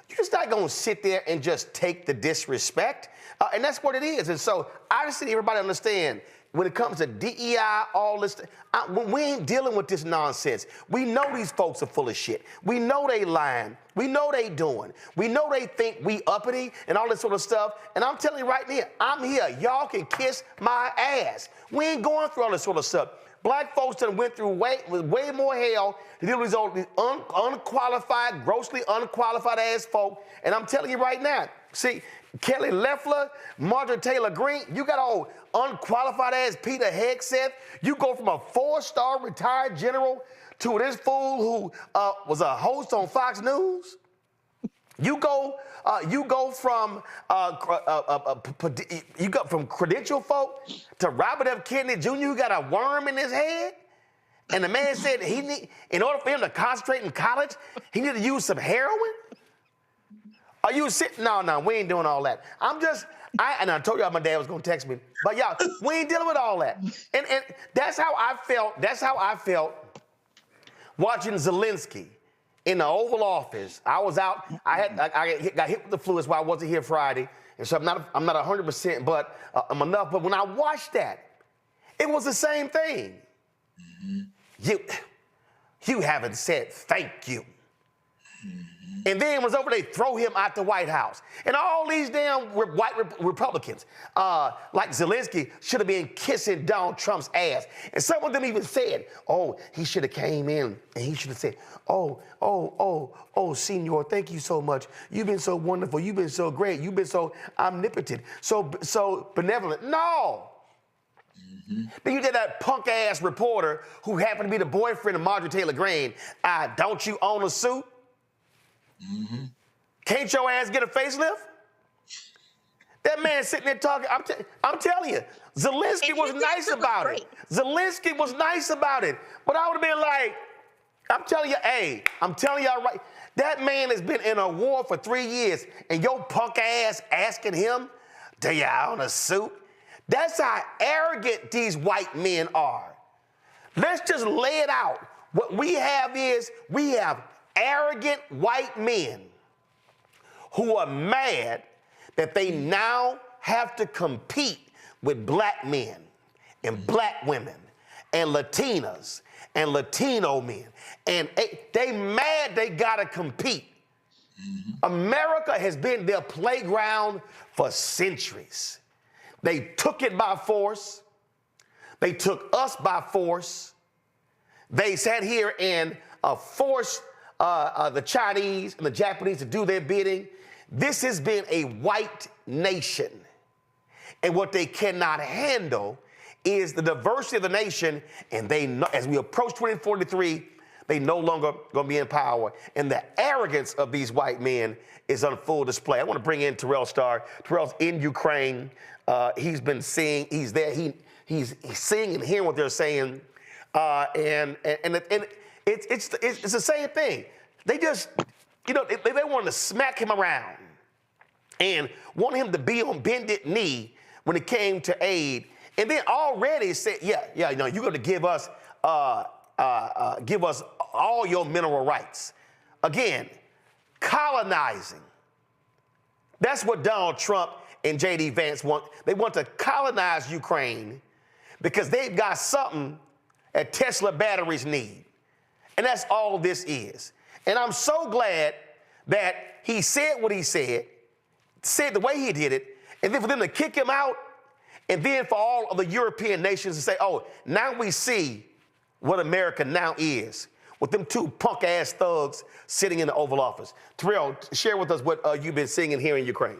you're just not going to sit there and just take the disrespect. And that's what it is. And so I just need everybody to understand, when it comes to DEI, all this, we ain't dealing with this nonsense. We know these folks are full of shit. We know they lying. We know they doing. We know they think we uppity and all this sort of stuff. And I'm telling you right now, I'm here. Y'all can kiss my ass. We ain't going through all this sort of stuff. Black folks that went through way more hell to deal with these unqualified, grossly unqualified ass folk. And I'm telling you right now, see, Kelly Loeffler, Marjorie Taylor Greene, you got old unqualified ass Peter Hegseth. You go from a 4-star retired general to this fool who was a host on Fox News. You go from credential folk to Robert F. Kennedy Jr. who got a worm in his head. And the man said in order for him to concentrate in college, he needed to use some heroin. Are you sitting? No, we ain't doing all that. And I told y'all my dad was gonna text me. But y'all, we ain't dealing with all that. And that's how I felt watching Zelensky in the Oval Office. I was out, I got hit with the flu, that's why I wasn't here Friday. And so I'm not 100%, but I'm enough. But when I watched that, it was the same thing. Mm-hmm. You haven't said thank you. And then was over, they throw him out the White House. And all these damn white Republicans, like Zelensky, should have been kissing Donald Trump's ass. And some of them even said, oh, he should have came in and he should have said, oh, Senor, thank you so much. You've been so wonderful. You've been so great. You've been so omnipotent, so benevolent. No. Mm-hmm. Then you did that punk-ass reporter who happened to be the boyfriend of Marjorie Taylor Greene. Don't you own a suit? Mm-hmm. Can't your ass get a facelift? That man sitting there talking, I'm telling you, Zelensky was nice about it. Zelensky was nice about it. But I would have been like, I'm telling y'all right, that man has been in a war for 3 years, and your punk ass asking him, do you own a suit? That's how arrogant these white men are. Let's just lay it out. What we have is, we have arrogant white men who are mad that they now have to compete with black men and black women and Latinas and Latino men. And they mad they gotta compete. Mm-hmm. America has been their playground for centuries. They took it by force. They took us by force. They sat here and forced the Chinese and the Japanese to do their bidding. This has been a white nation. And what they cannot handle is the diversity of the nation. And they, as we approach 2043, they no longer going to be in power. And the arrogance of these white men is on full display. I want to bring in Terrell Starr. Terrell's in Ukraine. He's been seeing, he's there. He's seeing and hearing what they're saying. And it's the same thing. They just, they wanted to smack him around and want him to be on bended knee when it came to aid. And then already said, you're going to give us all your mineral rights. Again, colonizing. That's what Donald Trump and J.D. Vance want. They want to colonize Ukraine because they've got something that Tesla batteries need. And that's all this is. And I'm so glad that he said what he said the way he did it, and then for them to kick him out, and then for all of the European nations to say, oh, now we see what America now is, with them two punk-ass thugs sitting in the Oval Office. Terrell, share with us what you've been seeing and hearing in Ukraine.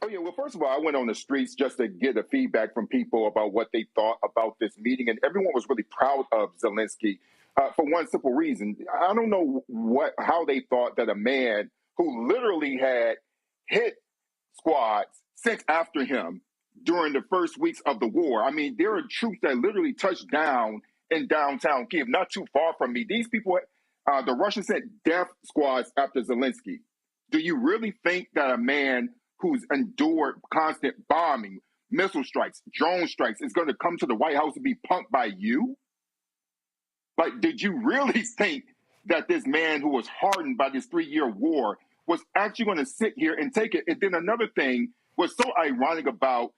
Oh, yeah. Well, first of all, I went on the streets just to get the feedback from people about what they thought about this meeting, and everyone was really proud of Zelensky. For one simple reason, I don't know how they thought that a man who literally had hit squads sent after him during the first weeks of the war. I mean, there are troops that literally touched down in downtown Kiev, not too far from me. These people, the Russians sent death squads after Zelensky. Do you really think that a man who's endured constant bombing, missile strikes, drone strikes is going to come to the White House and be punked by you? Like, did you really think that this man who was hardened by this 3-year war was actually going to sit here and take it? And then another thing was so ironic about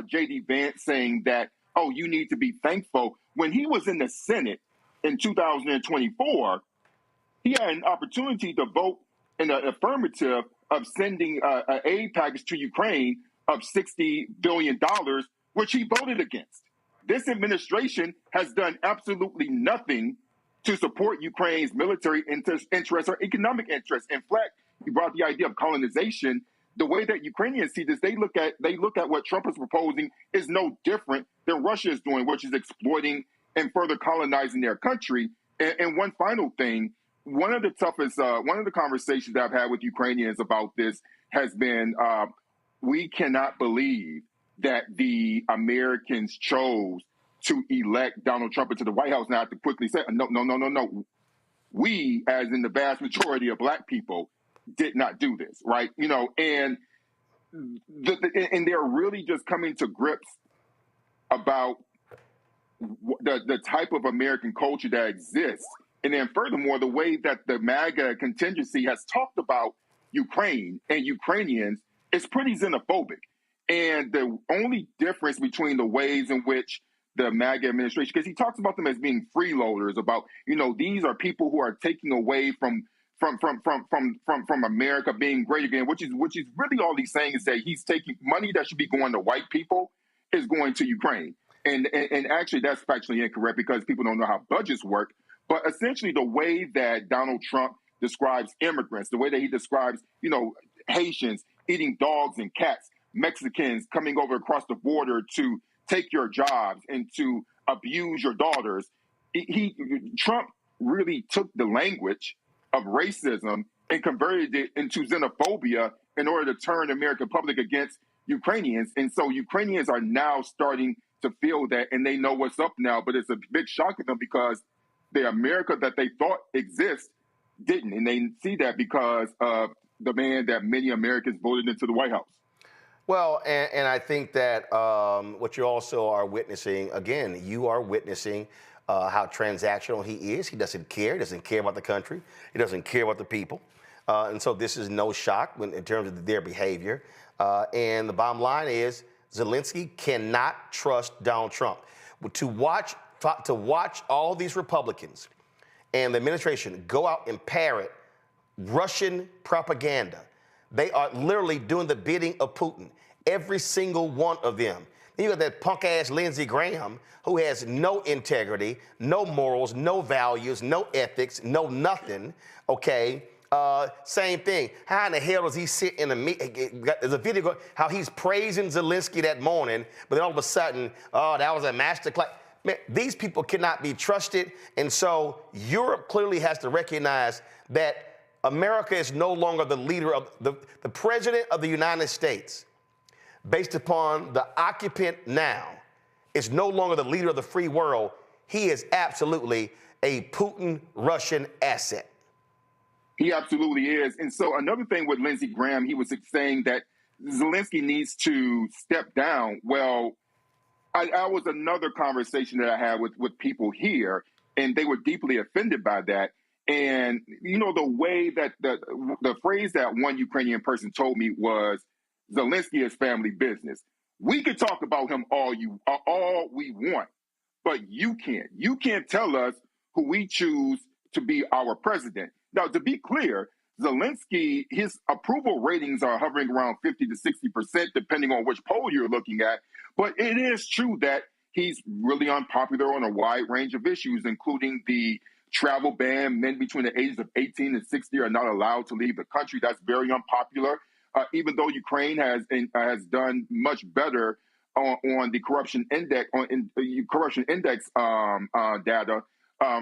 J.D. Vance saying that, oh, you need to be thankful. When he was in the Senate in 2024, he had an opportunity to vote in the affirmative of sending an aid package to Ukraine of $60 billion, which he voted against. This administration has done absolutely nothing to support Ukraine's military interests or economic interests. In fact, you brought the idea of colonization. The way that Ukrainians see this, they look at what Trump is proposing is no different than Russia is doing, which is exploiting and further colonizing their country. And one final thing, one of the conversations that I've had with Ukrainians about this has been, we cannot believe that the Americans chose to elect Donald Trump into the White House. Now, I have to quickly say, no. We, as in the vast majority of Black people, did not do this, right? You know, and they're really just coming to grips about the type of American culture that exists. And then furthermore, the way that the MAGA contingency has talked about Ukraine and Ukrainians is pretty xenophobic. And the only difference between the ways in which the MAGA administration, because he talks about them as being freeloaders, about, you know, these are people who are taking away from America being great again, which is really all he's saying is that he's taking money that should be going to white people is going to Ukraine. And actually that's factually incorrect because people don't know how budgets work. But essentially the way that Donald Trump describes immigrants, the way that he describes, you know, Haitians eating dogs and cats, Mexicans coming over across the border to take your jobs and to abuse your daughters. Trump really took the language of racism and converted it into xenophobia in order to turn the American public against Ukrainians. And so Ukrainians are now starting to feel that, and they know what's up now, but it's a big shock to them because the America that they thought exists didn't. And they see that because of the man that many Americans voted into the White House. Well, and I think that what you also are witnessing, again, you are witnessing how transactional he is. He doesn't care. He doesn't care about the country. He doesn't care about the people. And so this is no shock in terms of their behavior. And the bottom line is Zelensky cannot trust Donald Trump. To watch all these Republicans and the administration go out and parrot Russian propaganda. They are literally doing the bidding of Putin, every single one of them. Then you got that punk-ass Lindsey Graham who has no integrity, no morals, no values, no ethics, no nothing, okay? Same thing. How in the hell does he sit in a meeting? There's a video how he's praising Zelensky that morning, but then all of a sudden, oh, that was a masterclass. Man, these people cannot be trusted, and so Europe clearly has to recognize that America is no longer the leader of the president of the United States, based upon the occupant now, is no longer the leader of the free world. He is absolutely a Putin Russian asset. He absolutely is. And so another thing with Lindsey Graham, he was saying that Zelensky needs to step down. Well, I was another conversation that I had with people here, and they were deeply offended by that. And, you know, the way that the phrase that one Ukrainian person told me was, Zelensky is family business. We could talk about him all we want, but you can't. You can't tell us who we choose to be our president. Now, to be clear, Zelensky, his approval ratings are hovering around 50 to 60%, depending on which poll you're looking at. But it is true that he's really unpopular on a wide range of issues, including the travel ban. Men between the ages of 18 and 60 are not allowed to leave the country. That's very unpopular, even though Ukraine has done much better on the corruption index data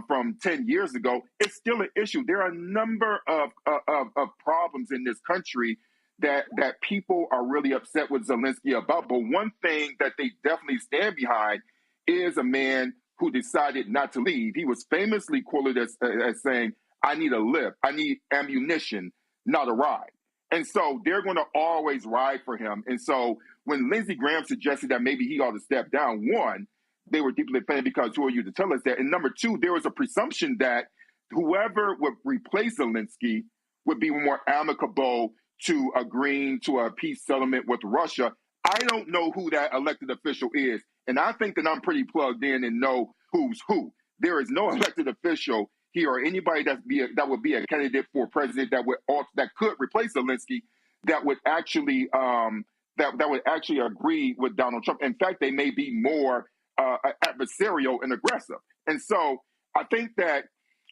from 10 years ago. It's still an issue. There are a number of problems in this country that people are really upset with Zelensky about. But one thing that they definitely stand behind is a man who decided not to leave. He was famously quoted as saying, I need a lift, I need ammunition not a ride. And so they're going to always ride for him. And so when Lindsey Graham suggested that maybe he ought to step down, one, they were deeply offended because who are you to tell us that? And number two, there was a presumption that whoever would replace Zelensky would be more amicable to agreeing to a peace settlement with Russia. I don't know who that elected official is. And I think that I'm pretty plugged in and know who's who. There is no elected official here or anybody that would be a candidate for president that could replace Zelensky that would actually that would actually agree with Donald Trump. In fact, they may be more adversarial and aggressive. And so I think that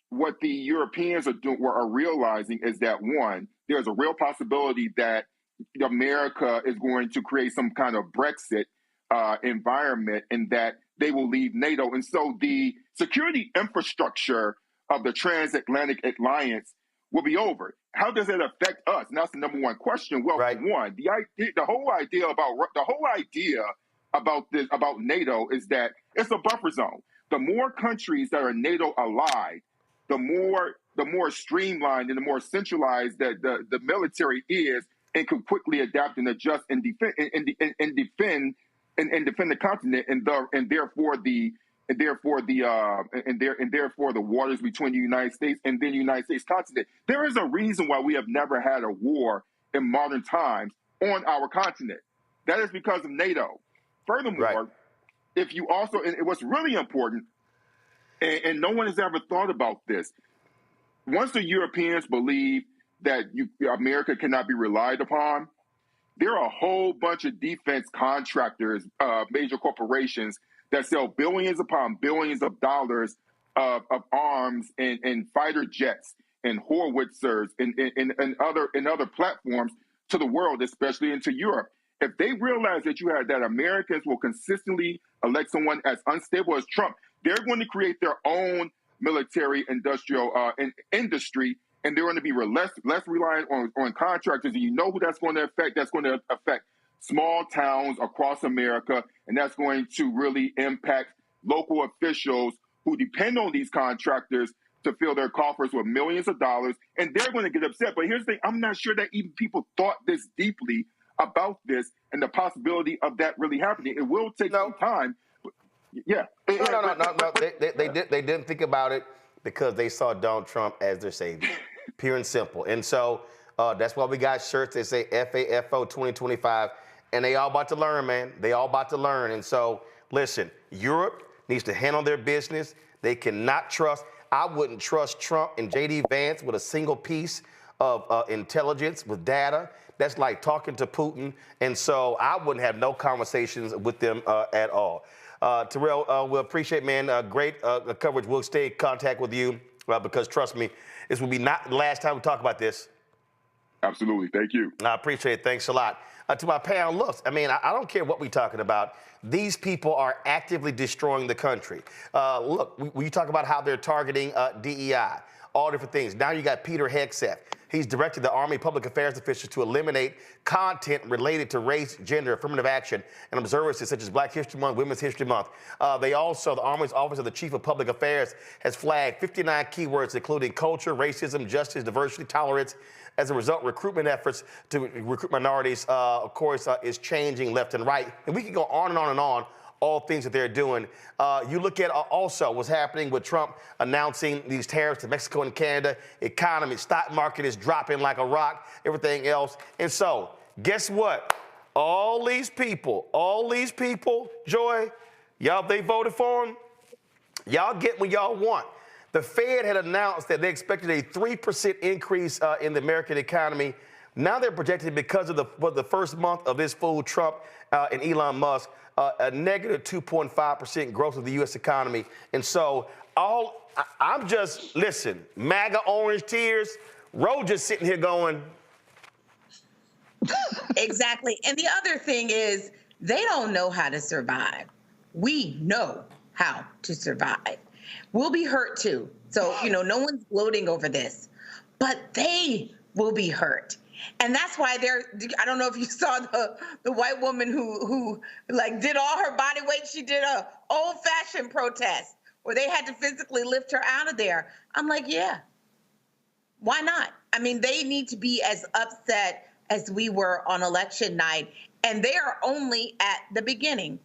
what the Europeans are realizing is that, one, there's a real possibility that America is going to create some kind of Brexit environment and that they will leave NATO. And so the security infrastructure of the transatlantic alliance will be over. How does it affect us? And that's the number one question. Well, one, the whole idea about NATO is that it's a buffer zone. The more countries that are NATO allied, the more streamlined and the more centralized that the military is and can quickly adapt and adjust and defend the continent and therefore the waters between the United States and then the United States continent. There is a reason why we have never had a war in modern times on our continent. That is because of NATO. Furthermore, if you also, and what's really important, and no one has ever thought about this, once the Europeans believe that America cannot be relied upon, there are a whole bunch of defense contractors, major corporations that sell billions upon billions of dollars of arms and fighter jets and howitzers and other platforms to the world, especially into Europe. If they realize that Americans will consistently elect someone as unstable as Trump, they're going to create their own military industrial industry, and they're going to be less reliant on contractors. And you know who that's going to affect? That's going to affect small towns across America, and that's going to really impact local officials who depend on these contractors to fill their coffers with millions of dollars, and they're going to get upset. But here's the thing, I'm not sure that even people thought this deeply about this and the possibility of that really happening. It will take some time. Yeah. No. They didn't think about it because they saw Donald Trump as their savior, pure and simple. And so that's why we got shirts that say FAFO 2025, and they all about to learn, man. They all about to learn. And so, listen, Europe needs to handle their business. They cannot trust. I wouldn't trust Trump and J.D. Vance with a single piece of intelligence, with data. That's like talking to Putin. And so I wouldn't have no conversations with them at all. Terrell, we appreciate, man, great coverage. We'll stay in contact with you because, trust me, this will be not the last time we talk about this. Absolutely. Thank you. I appreciate it. Thanks a lot. To my panel, look, I mean, I don't care what we're talking about. These people are actively destroying the country. Look, we talk about how they're targeting DEI, all different things. Now you got Peter Hegseth. He's directed the Army Public Affairs officials to eliminate content related to race, gender, affirmative action, and observances such as Black History Month, Women's History Month. The Army's Office of the Chief of Public Affairs has flagged 59 keywords, including culture, racism, justice, diversity, tolerance. As a result, recruitment efforts to recruit minorities, of course, is changing left and right. And we can go on and on and on, all things that they're doing. You look at also what's happening with Trump announcing these tariffs to Mexico and Canada. Economy, stock market is dropping like a rock, everything else. And so, guess what? All these people, Joy, y'all, they voted for him. Y'all get what y'all want. The Fed had announced that they expected a 3% increase in the American economy. Now they're projecting, because of the first month of this fool Trump and Elon Musk, a negative 2.5% growth of the U.S. economy. And so I'm just, listen, MAGA orange tears, Ro just sitting here going. Exactly. And the other thing is, they don't know how to survive. We know how to survive. We'll be hurt too. So, no one's gloating over this, but they will be hurt. And that's why I don't know if you saw the white woman who like did all her body weight. She did a old-fashioned protest where they had to physically lift her out of there. I'm like, yeah, why not? I mean, they need to be as upset as we were on election night, and they are only at the beginning.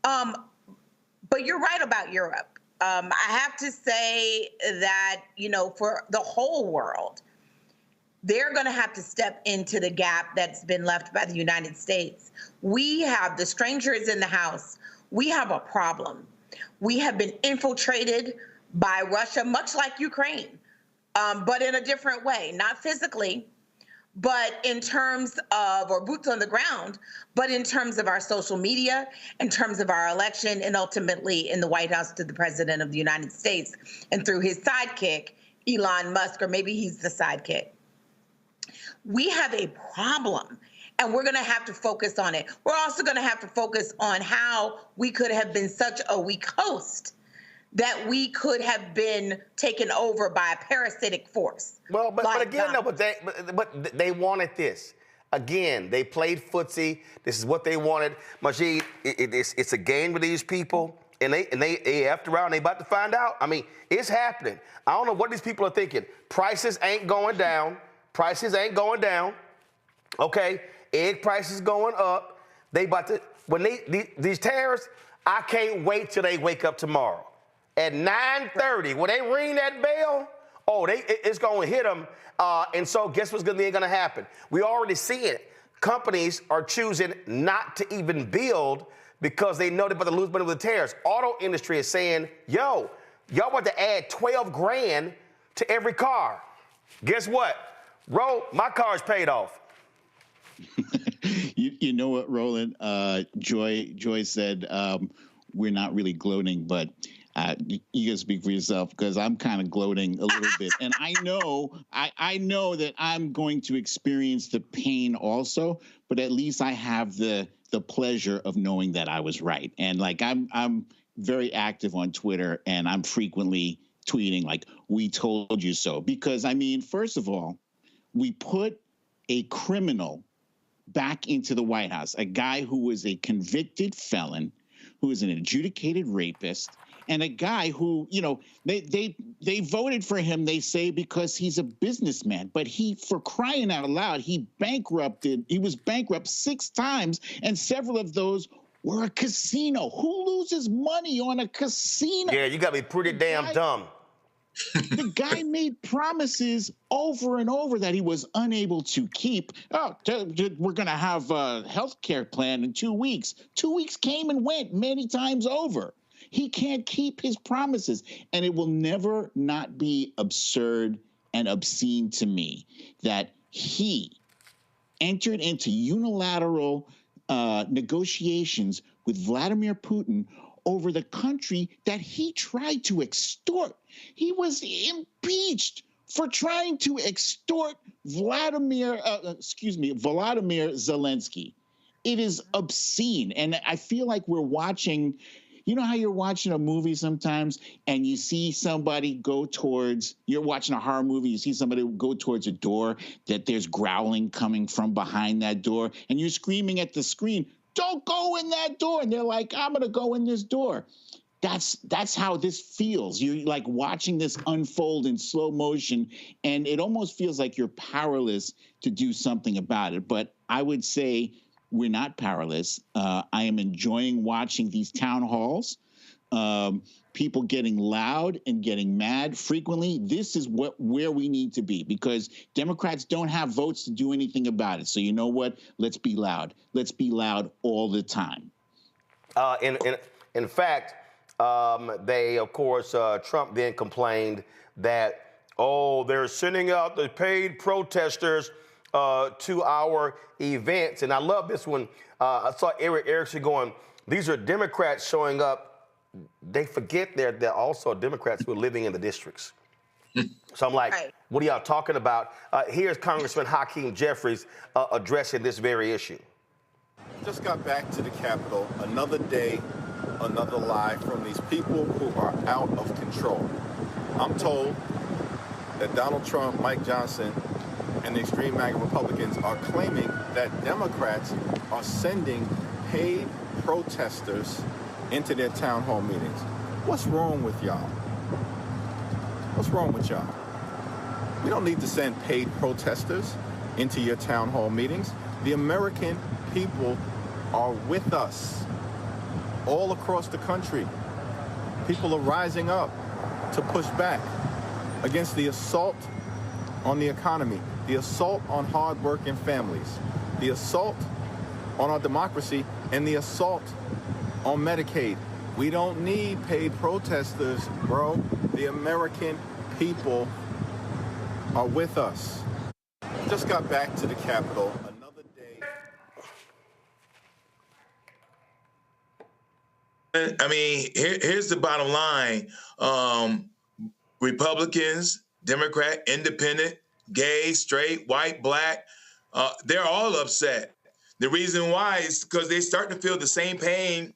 But you're right about Europe. I have to say that, you know, for the whole world, they're going to have to step into the gap that's been left by the United States. We have, the stranger is in the house. We have a problem. We have been infiltrated by Russia, much like Ukraine, but in a different way, not physically, but in terms of, or boots on the ground, but in terms of our social media, in terms of our election, and ultimately in the White House to the President of the United States, and through his sidekick, Elon Musk, or maybe he's the sidekick. We have a problem, and we're going to have to focus on it. We're also going to have to focus on how we could have been such a weak host that we could have been taken over by a parasitic force. Well, but again, no, but they wanted this. Again, they played footsie. This is what they wanted. Majid, it's a game with these people, and they after around, they about to find out. I mean, it's happening. I don't know what these people are thinking. Prices ain't going down. Prices ain't going down. Okay, egg prices going up. They about to, when these tariffs, I can't wait till they wake up tomorrow. At 9:30, when they ring that bell, it's going to hit them. And so guess what's going to happen? We already see it. Companies are choosing not to even build because they know they're about to lose money with the tariffs. Auto industry is saying, yo, y'all want to add 12 grand to every car. Guess what? My car's paid off. You know what, Roland? Joy said we're not really gloating, but you can speak for yourself because I'm kind of gloating a little bit. And I know that I'm going to experience the pain also, but at least I have the pleasure of knowing that I was right. And like I'm very active on Twitter, and I'm frequently tweeting like, "We told you so." Because I mean, first of all, we put a criminal back into the White House, a guy who was a convicted felon, who is an adjudicated rapist, and a guy who, you know, they voted for him, they say, because he's a businessman. But for crying out loud, he was bankrupt 6 times, and several of those were a casino. Who loses money on a casino? Yeah, you got to be pretty damn dumb. The guy made promises over and over that he was unable to keep. We're going to have a health care plan in 2 weeks. 2 weeks came and went many times over. He can't keep his promises. And it will never not be absurd and obscene to me that he entered into unilateral negotiations with Vladimir Putin over the country that he tried to extort. He was impeached for trying to extort Volodymyr Zelensky. It is obscene. And I feel like we're watching, you know how you're watching a movie sometimes and you see somebody you're watching a horror movie, you see somebody go towards a door that there's growling coming from behind that door, and you're screaming at the screen, "Don't go in that door." And they're like, "I'm going to go in this door." That's how this feels. You're like watching this unfold in slow motion, and it almost feels like you're powerless to do something about it. But I would say we're not powerless. I am enjoying watching these town halls, people getting loud and getting mad frequently. This is where we need to be, because Democrats don't have votes to do anything about it. So you know what? Let's be loud. Let's be loud all the time. In fact, they, of course, Trump then complained that, they're sending out the paid protesters to our events. And I love this one. I saw Eric Erickson going, these are Democrats showing up. They forget they're also Democrats who are living in the districts. So I'm like, What are y'all talking about? Here's Congressman Hakeem Jeffries addressing this very issue. Just got back to the Capitol. Another day, another lie from these people who are out of control. I'm told that Donald Trump, Mike Johnson, and the extreme MAGA Republicans are claiming that Democrats are sending paid protesters into their town hall meetings. What's wrong with y'all? What's wrong with y'all? We don't need to send paid protesters into your town hall meetings. The American people are with us all across the country. People are rising up to push back against the assault on the economy, the assault on hardworking families, the assault on our democracy, and the assault on Medicaid. We don't need paid protesters, bro. The American people are with us. Just got back to the Capitol. Another day. I mean, here's the bottom line. Republicans, Democrat, independent, gay, straight, white, black, they're all upset. The reason why is because they start to feel the same pain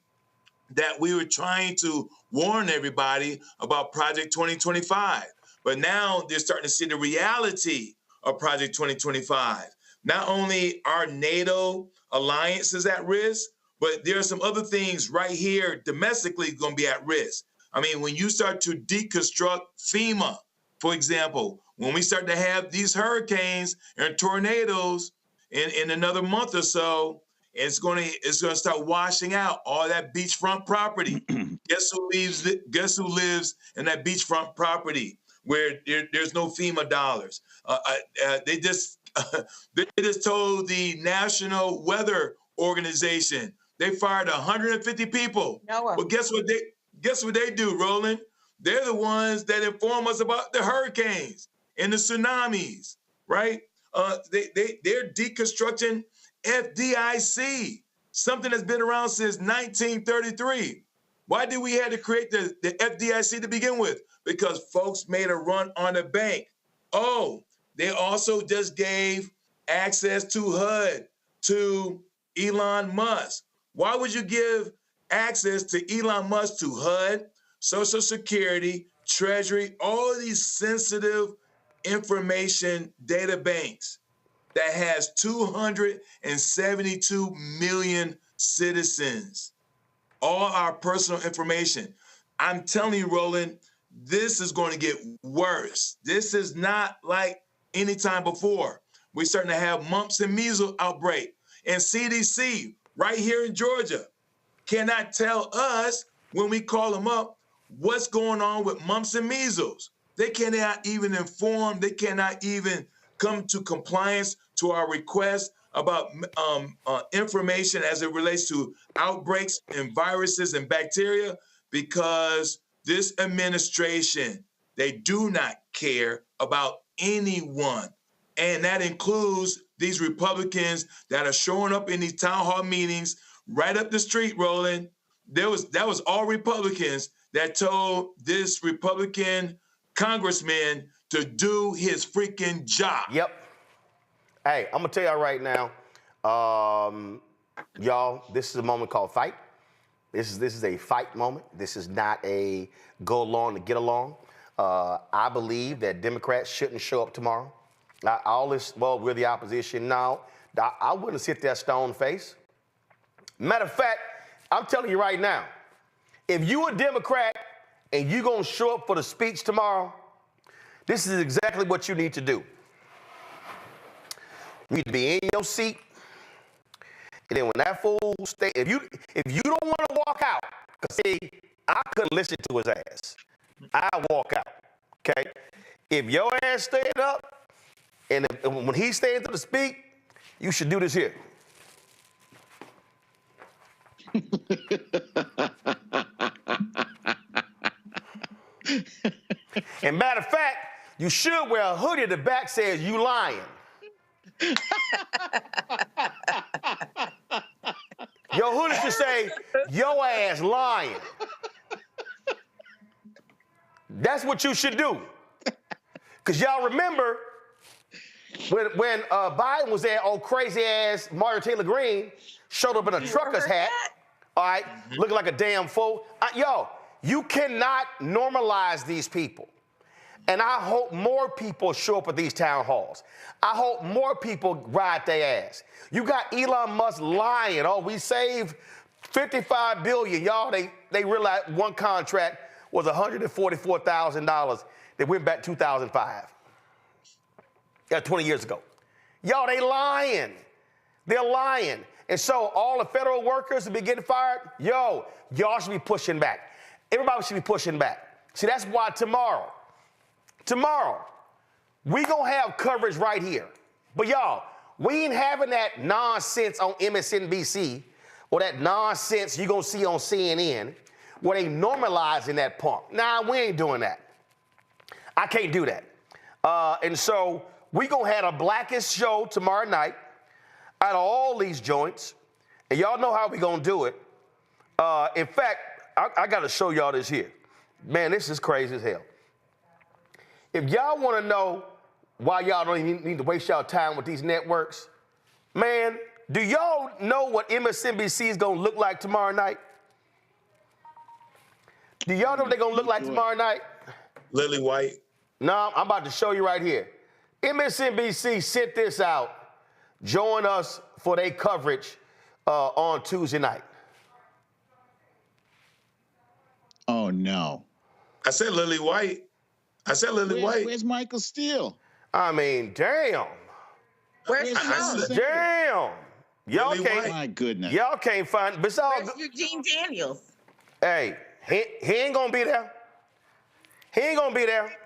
that we were trying to warn everybody about Project 2025. But now they're starting to see the reality of Project 2025. Not only are NATO alliances at risk, but there are some other things right here domestically going to be at risk. I mean, when you start to deconstruct FEMA, for example, when we start to have these hurricanes and tornadoes in another month or so, it's going to start washing out all that beachfront property. Guess who lives in that beachfront property where there's no FEMA dollars? They just told the National Weather Organization they fired 150 people. Noah. Well, guess what they do, Roland? They're the ones that inform us about the hurricanes and the tsunamis, right? They're deconstructing FDIC, something that's been around since 1933. Why did we have to create the FDIC to begin with? Because folks made a run on the bank. Oh, they also just gave access to HUD to Elon Musk. Why would you give access to Elon Musk to HUD, Social Security, Treasury, all of these sensitive information data banks that has 272 million citizens, all our personal information? I'm telling you, Roland, this is going to get worse. This is not like any time before. We're starting to have mumps and measles outbreak. And CDC, right here in Georgia, cannot tell us when we call them up what's going on with mumps and measles. They cannot even inform, they cannot even come to compliance to our request about information as it relates to outbreaks and viruses and bacteria, because this administration, they do not care about anyone. And that includes these Republicans that are showing up in these town hall meetings right up the street, Roland. That was all Republicans that told this Republican congressman to do his freaking job. Yep. Hey, I'm gonna tell y'all right now, y'all, this is a moment called fight. This is a fight moment. This is not a go along to get along. I believe that Democrats shouldn't show up tomorrow. We're the opposition. No, I wouldn't sit there stone face. Matter of fact, I'm telling you right now, if you a Democrat and you gonna show up for the speech tomorrow, this is exactly what you need to do. You need to be in your seat, and then when that fool if you don't want to walk out, because see, I couldn't listen to his ass. I walk out, okay? If your ass stand up, and when he stands up to speak, you should do this here. And matter of fact, you should wear a hoodie that back says "You lying." Your hoodie should say "Your ass lying." That's what you should do. Because y'all remember when Biden was there, old crazy ass Marjorie Taylor Greene showed up in a trucker's hat, all right, looking like a damn fool. You cannot normalize these people. And I hope more people show up at these town halls. I hope more people ride their ass. You got Elon Musk lying. Oh, we saved $55 billion. Y'all, they realized one contract was $144,000 that went back 2005. 20 years ago. Y'all, they lying. They're lying. And so all the federal workers who be getting fired, y'all should be pushing back. Everybody should be pushing back. See, that's why tomorrow, we gonna have coverage right here. But y'all, we ain't having that nonsense on MSNBC or that nonsense you gonna see on CNN where they normalizing that punk. Nah, we ain't doing that. I can't do that. And so we gonna have a blackest show tomorrow night out of all these joints. And y'all know how we gonna do it. In fact, I gotta show y'all this here. Man, this is crazy as hell. If y'all wanna know why y'all don't even need to waste y'all time with these networks, man, do y'all know what MSNBC is gonna look like tomorrow night? Do y'all know what they're gonna look like tomorrow night? Lily White. No, I'm about to show you right here. MSNBC sent this out. Join us for their coverage on Tuesday night. Oh, no. I said Lily White. White. Where's Michael Steele? I mean, damn. Where's Simone? Damn. Y'all can't. My goodness. Y'all can't find. Besides, Where's Eugene Daniels? hey, he ain't gonna be there. He ain't gonna be there.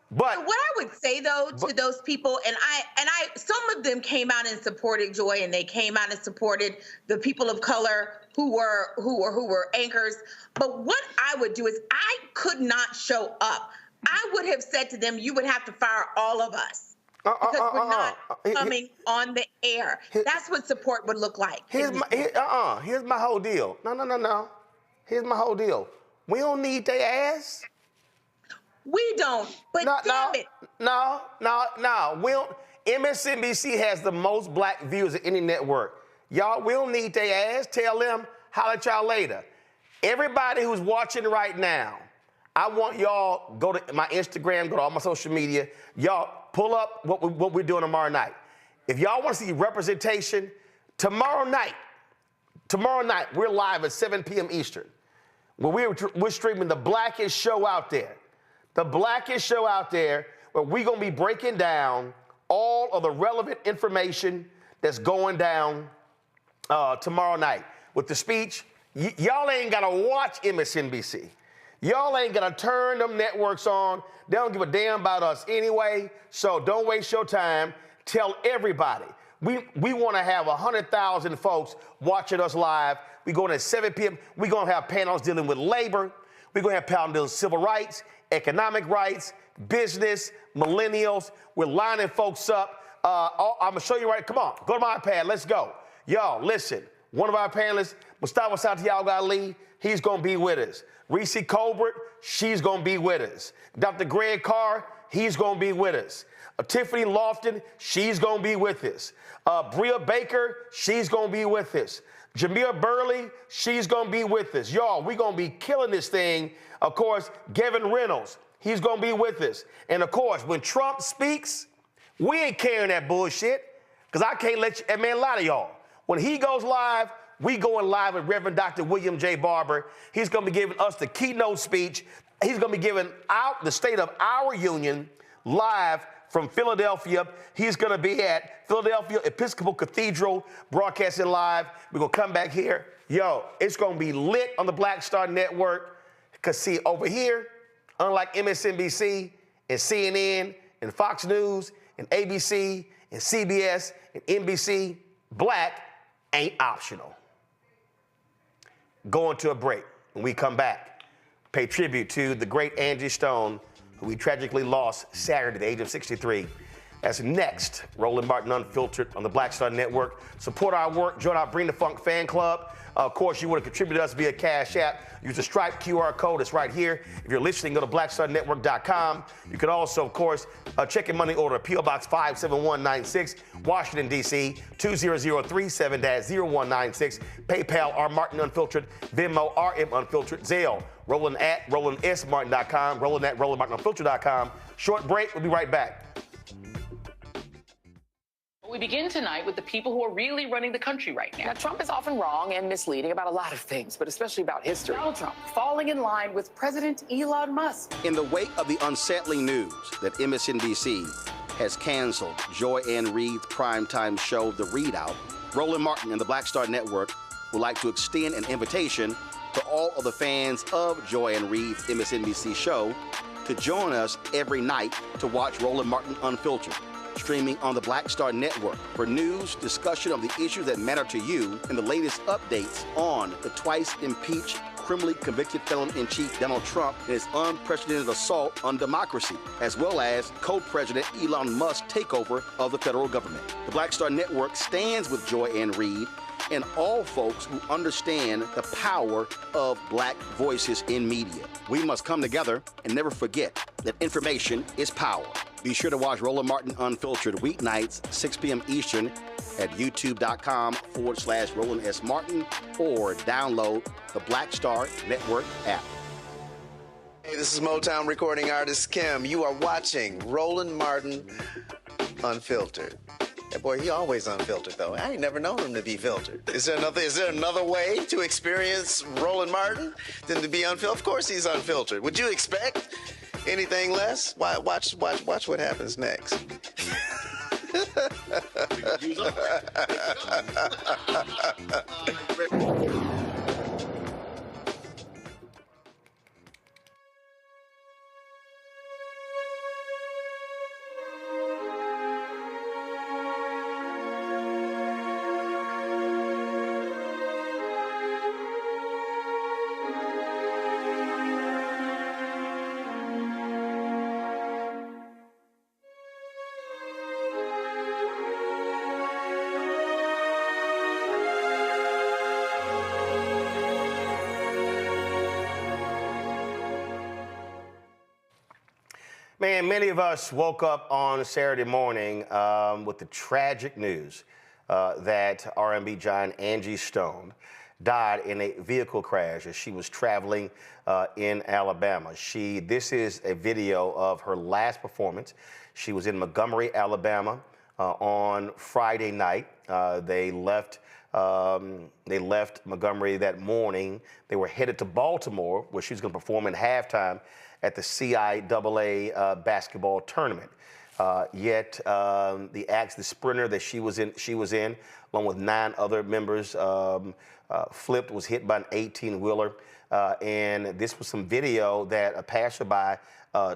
But what I would say though to those people, and I, some of them came out and supported Joy, and they came out and supported the people of color who were anchors. But what I would do is I could not show up. I would have said to them, you would have to fire all of us because we're not coming on the air. That's what support would look like. Here's my whole deal. No. Here's my whole deal. We don't need their ass. We don't, but damn it. No. We don't. MSNBC has the most black viewers of any network. Y'all, we don't need their ass. Tell them, holler at y'all later. Everybody who's watching right now, I want y'all go to my Instagram, go to all my social media. Y'all pull up what we're doing tomorrow night. If y'all want to see representation, tomorrow night, we're live at 7 p.m. Eastern. Where we're streaming the blackest show out there. The blackest show out there where we're going to be breaking down all of the relevant information that's going down tomorrow night. With the speech, y'all ain't got to watch MSNBC. Y'all ain't got to turn them networks on. They don't give a damn about us anyway, so don't waste your time. Tell everybody. We want to have 100,000 folks watching us live. We're going at 7 p.m. We're going to have panels dealing with labor. We're going to have panels dealing with civil rights, economic rights, business, millennials. We're lining folks up. I'm going to show you right. Come on, go to my iPad. Let's go. Y'all, listen. One of our panelists, Mustafa Santiago Ali, he's going to be with us. Reese Colbert, she's going to be with us. Dr. Greg Carr, he's going to be with us. Tiffany Lofton, she's going to be with us. Bria Baker, she's going to be with us. Jameer Burley, she's going to be with us. Y'all, we're going to be killing this thing. Of course, Gavin Reynolds, he's going to be with us. And of course, when Trump speaks, we ain't carrying that bullshit because I can't let that man lie to y'all. When he goes live, we going live with Reverend Dr. William J. Barber. He's going to be giving us the keynote speech. He's going to be giving out the State of Our Union live from Philadelphia. He's going to be at Philadelphia Episcopal Cathedral broadcasting live. We're going to come back here. Yo, it's going to be lit on the Black Star Network. Because, see, over here, unlike MSNBC and CNN and Fox News and ABC and CBS and NBC, black ain't optional. Going to a break. When we come back, pay tribute to the great Angie Stone, who we tragically lost Saturday at the age of 63. That's next. Roland Martin Unfiltered on the Black Star Network. Support our work. Join our Bring the Funk fan club. Of course, you want to contribute to us via Cash App. Use the Stripe QR code. It's right here. If you're listening, go to blackstarnetwork.com. You can also, of course, check your money order. P.O. Box 57196, Washington, D.C., 20037-0196. PayPal, R. Martin Unfiltered. Venmo, RM Unfiltered. Zelle, Roland at RolandSMartin.com. Roland at RolandMartinUnfiltered.com. Short break. We'll be right back. We begin tonight with the people who are really running the country right now. Now, Trump is often wrong and misleading about a lot of things, but especially about history. Donald Trump falling in line with President Elon Musk. In the wake of the unsettling news that MSNBC has canceled Joy Ann Reid's primetime show, The Readout, Roland Martin and the Black Star Network would like to extend an invitation to all of the fans of Joy Ann Reid's MSNBC show to join us every night to watch Roland Martin Unfiltered, streaming on the Black Star Network for news, discussion of the issues that matter to you, and the latest updates on the twice impeached, criminally convicted felon-in-chief Donald Trump and his unprecedented assault on democracy, as well as co-president Elon Musk's takeover of the federal government. The Black Star Network stands with Joy Ann Reid and all folks who understand the power of black voices in media. We must come together and never forget that information is power. Be sure to watch Roland Martin Unfiltered weeknights, 6 p.m. Eastern at youtube.com/Roland S. Martin or download the Black Star Network app. Hey, this is Motown recording artist Kim. You are watching Roland Martin Unfiltered. That boy, he always unfiltered though. I ain't never known him to be filtered. Is there another way to experience Roland Martin than to be unfiltered? Of course he's unfiltered. Would you expect anything less? Watch what happens next. Man, many of us woke up on Saturday morning with the tragic news that R&B giant Angie Stone died in a vehicle crash as she was traveling in Alabama. This is a video of her last performance. She was in Montgomery, Alabama on Friday night. They left Montgomery that morning. They were headed to Baltimore, where she was going to perform in halftime at the CIAA basketball tournament. Yet the sprinter that she was in, along with 9 other members, was hit by an 18-wheeler. And this was some video that a passerby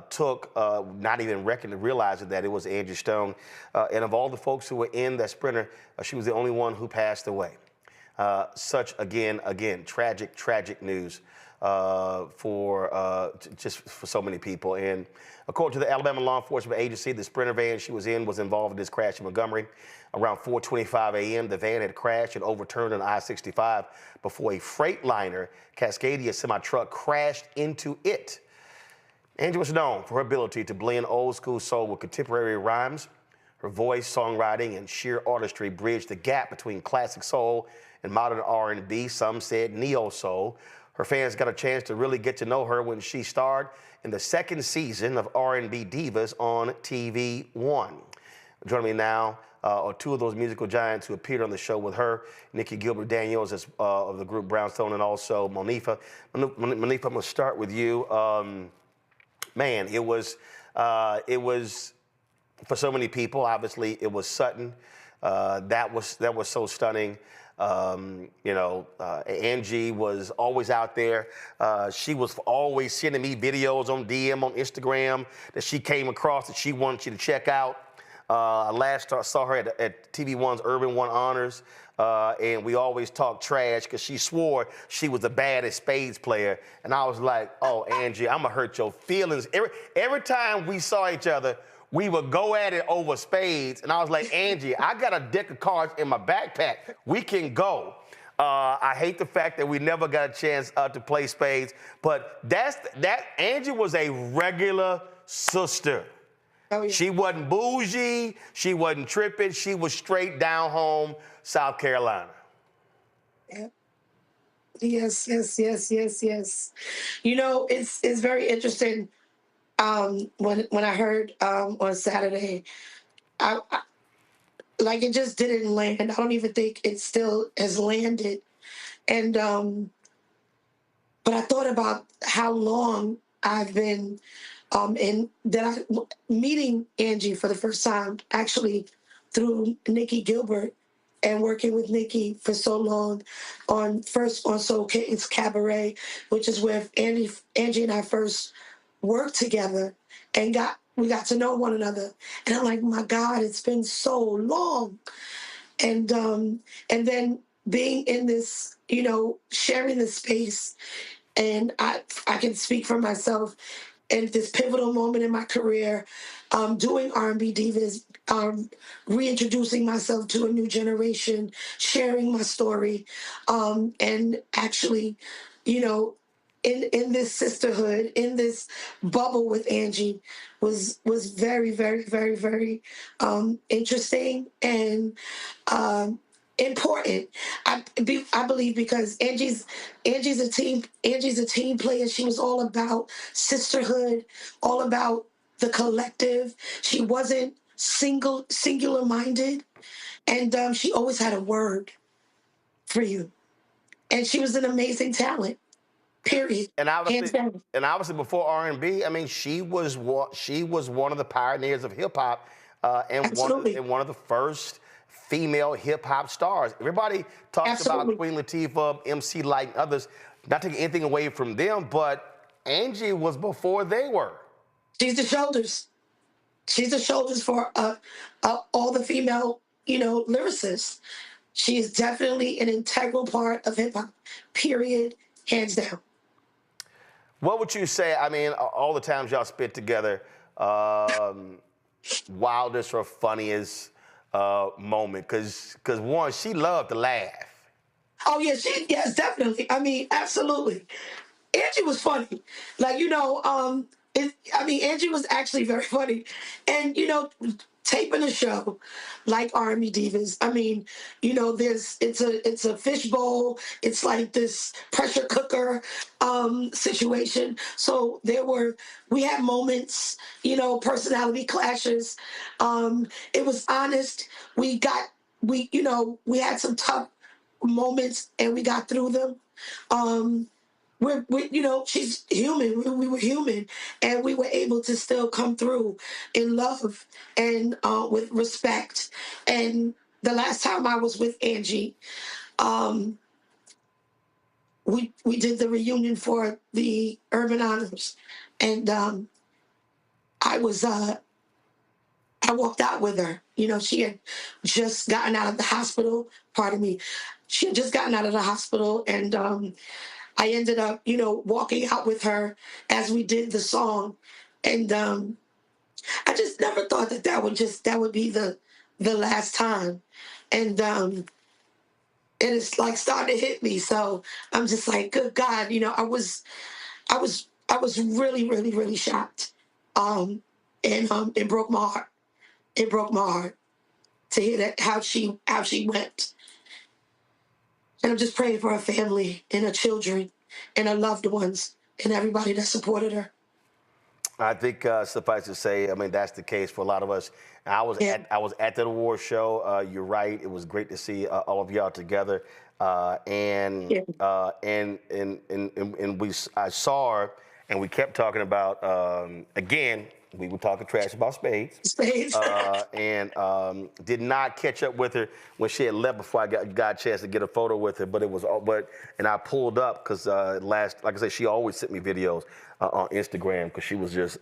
took, not even realizing that it was Angie Stone. And of all the folks who were in that sprinter, she was the only one who passed away. Such, again, tragic news for so many people. And according to the Alabama Law Enforcement Agency, the sprinter van she was in was involved in this crash in Montgomery. Around 4:25 a.m., the van had crashed and overturned on I-65 before a Freightliner Cascadia semi-truck crashed into it. Angie was known for her ability to blend old school soul with contemporary rhymes. Her voice, songwriting, and sheer artistry bridged the gap between classic soul and modern R&B. Some said neo soul. Her fans got a chance to really get to know her when she starred in the 2nd season of R&B Divas on TV One. Joining me now are 2 of those musical giants who appeared on the show with her, Nikki Gilbert Daniels of the group Brownstone, and also Monifa. Monifa, I'm gonna start with you. Man, it was for so many people. Obviously, it was Sutton. That was so stunning. Angie was always out there. She was always sending me videos on DM, on Instagram that she came across that she wanted you to check out. I last saw her at TV One's Urban One Honors, and we always talked trash because she swore she was the baddest spades player. And I was like, oh, Angie, I'm gonna hurt your feelings. Every time we saw each other, we would go at it over spades. And I was like, Angie, I got a deck of cards in my backpack. We can go. I hate the fact that we never got a chance to play spades, but Angie was a regular sister. Oh, yeah. She wasn't bougie. She wasn't tripping. She was straight down home, South Carolina. Yeah. Yes. It's very interesting. When I heard on Saturday, I it just didn't land. I don't even think it still has landed. And but I thought about how long I've been And then meeting Angie for the first time, actually through Nikki Gilbert, and working with Nikki for so long on Soul Kittens Cabaret, which is where Angie and I first worked together and we got to know one another. And I'm like, my God, it's been so long. And then being in this, sharing this space, and I can speak for myself in this pivotal moment in my career, doing R&B Divas, reintroducing myself to a new generation, sharing my story, and actually, in this sisterhood, in this bubble with Angie, was very, very, very, very interesting and important. I believe because Angie's a team player. She was all about sisterhood, all about the collective. She wasn't singular minded, and she always had a word for you. And she was an amazing talent. Period. And Hands down. obviously, before R&B, I mean, she was one of the pioneers of hip hop, and one of the first female hip hop stars. Everybody talks about Queen Latifah, MC Light, and others. Not taking anything away from them, but Angie was before they were. She's the shoulders. She's the shoulders for all the female, lyricists. She is definitely an integral part of hip hop. Period. Hands down. What would you say? I mean, all the times y'all spent together, wildest or funniest moment? Because one, she loved to laugh. Oh yeah, yes, definitely. I mean, absolutely. Angie was funny. Like, Angie was actually very funny. And, taping a show like R&B Divas, I mean, it's a fishbowl. It's like this pressure cooker situation. So we had moments, personality clashes. It was honest. We had some tough moments and we got through them. She's human. We were human, and we were able to still come through in love and with respect. And the last time I was with Angie, we did the reunion for the Urban Honors, and I walked out with her. She had just gotten out of the hospital. Pardon me. She had just gotten out of the hospital, and I ended up, walking out with her as we did the song. And I just never thought that would be the last time. And it's like starting to hit me. So I'm just like, good God, I was really, really, really shocked. And it broke my heart. It broke my heart to hear that how she went. And I'm just praying for her family and her children and her loved ones and everybody that supported her. I think suffice to say, I mean, that's the case for a lot of us. I was at that award show. You're right. It was great to see all of y'all together. I saw her, and we kept talking about again. We were talking trash about Spades. And did not catch up with her when she had left before I got a chance to get a photo with her. But and I pulled up because like I said, she always sent me videos on Instagram because she was just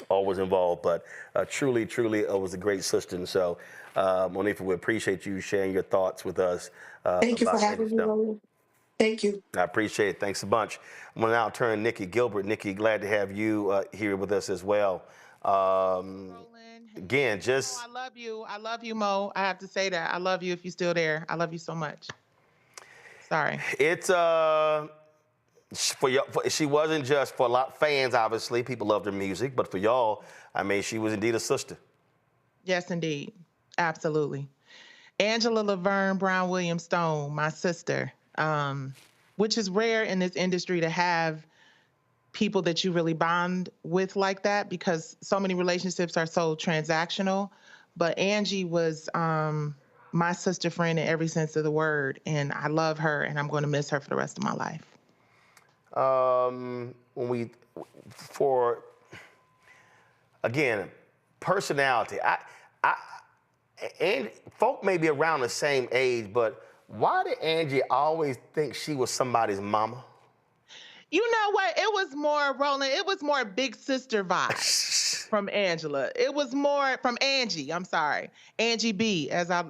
always involved. But truly, was a great sister. And so, Monifa, we appreciate you sharing your thoughts with us. Thank you for having me, Roland. Thank you. I appreciate it. Thanks a bunch. I'm going to now turn to Nikki Gilbert. Nikki, glad to have you here with us as well. Again, I love you. I love you, Mo. I have to say that. I love you if you're still there. I love you so much. Sorry. It's she wasn't just for a lot of fans, obviously. People loved her music. But for y'all, I mean, she was indeed a sister. Yes, indeed. Absolutely. Angela Laverne Brown Williams Stone, my sister. Which is rare in this industry to have people that you really bond with like that because so many relationships are so transactional. But Angie was my sister friend in every sense of the word, and I love her, and I'm going to miss her for the rest of my life. again, personality. And folk may be around the same age, but why did Angie always think she was somebody's mama? You know what? It was more, Roland, it was more big sister vibes from Angela. It was more from Angie, I'm sorry. Angie B, as I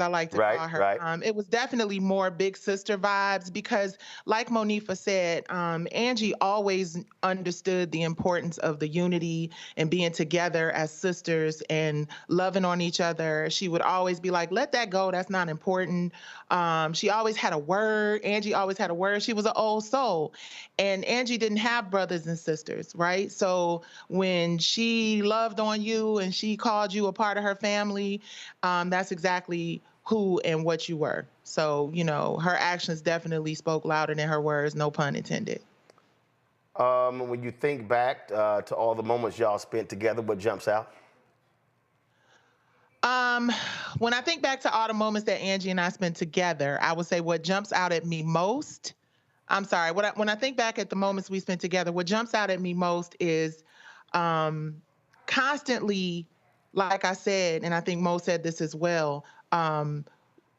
like to call her. Right. It was definitely more big sister vibes because, like Monifa said, Angie always understood the importance of the unity and being together as sisters and loving on each other. She would always be like, let that go, that's not important. She always had a word. Angie always had a word. She was an old soul. And Angie didn't have brothers and sisters, right? So when she loved on you and she called you a part of her family, that's exactly who and what you were. So, you know, her actions definitely spoke louder than her words, no pun intended. When you think back to all the moments y'all spent together, what jumps out? When I think back to all the moments that Angie and I spent together, I would say what jumps out at me most, when I think back at the moments we spent together, what jumps out at me most is constantly, like I said, and I think Mo said this as well,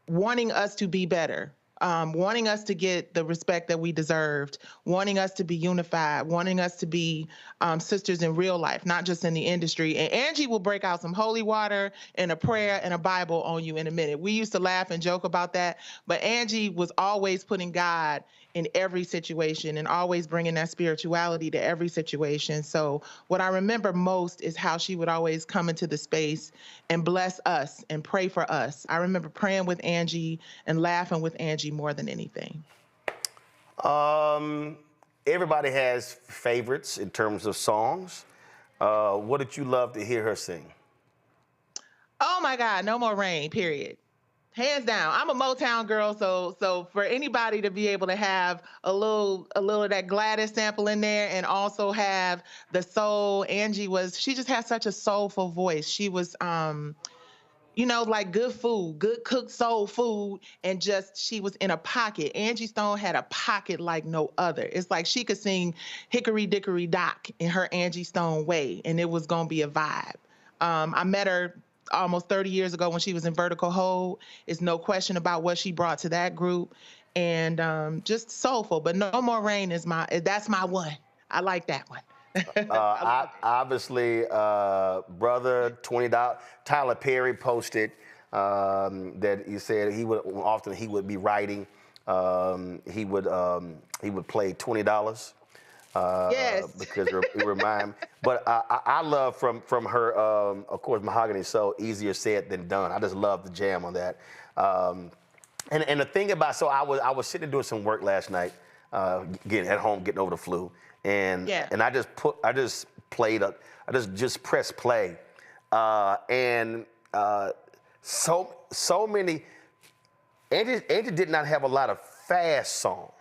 wanting us to be better, wanting us to get the respect that we deserved, wanting us to be unified, wanting us to be sisters in real life, not just in the industry. And Angie will break out some holy water and a prayer and a Bible on you in a minute. We used to laugh and joke about that, but Angie was always putting God in every situation and always bringing that spirituality to every situation. So what I remember most is how she would always come into the space and bless us and pray for us. I remember praying with Angie and laughing with Angie more than anything. Everybody has favorites in terms of songs. What did you love to hear her sing? Oh my God, No More Rain, period. Hands down. I'm a Motown girl, so for anybody to be able to have a little of that Gladys sample in there and also have the soul, she just had such a soulful voice. She was you know, like good food, good cooked soul food, and just she was in a pocket. Angie Stone had a pocket like no other. It's like she could sing Hickory Dickory Dock in her Angie Stone way, and it was gonna be a vibe. I met her almost 30 years ago when she was in Vertical Hold. It's no question about what she brought to that group, and just soulful. But No More Rain that's my one. I like that one. Obviously, brother, $20. Tyler Perry posted that he said he would be writing. He would play $20. Yes. Because it remind. But I love from her, of course, Mahogany Soul, easier said than done. I just love the jam on that. And the thing about, so I was sitting doing some work last night, getting over the flu, and I just pressed play, and so many. Angie did not have a lot of fast songs.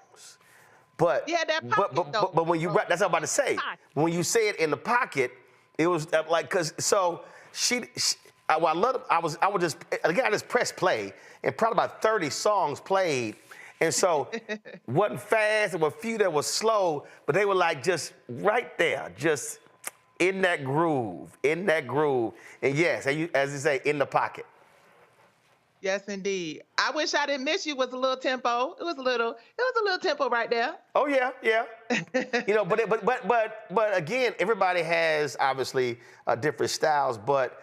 But when you that's what I'm about to say. When you say it in the pocket, it was like I just pressed play and probably about 30 songs played, and so wasn't fast. There were a few that were slow, but they were like just right there, just in that groove, and yes, as you say, in the pocket. Yes, indeed. I wish I Didn't Miss You was a little tempo. It was a little tempo right there. Oh yeah. You know, but again, everybody has obviously different styles. But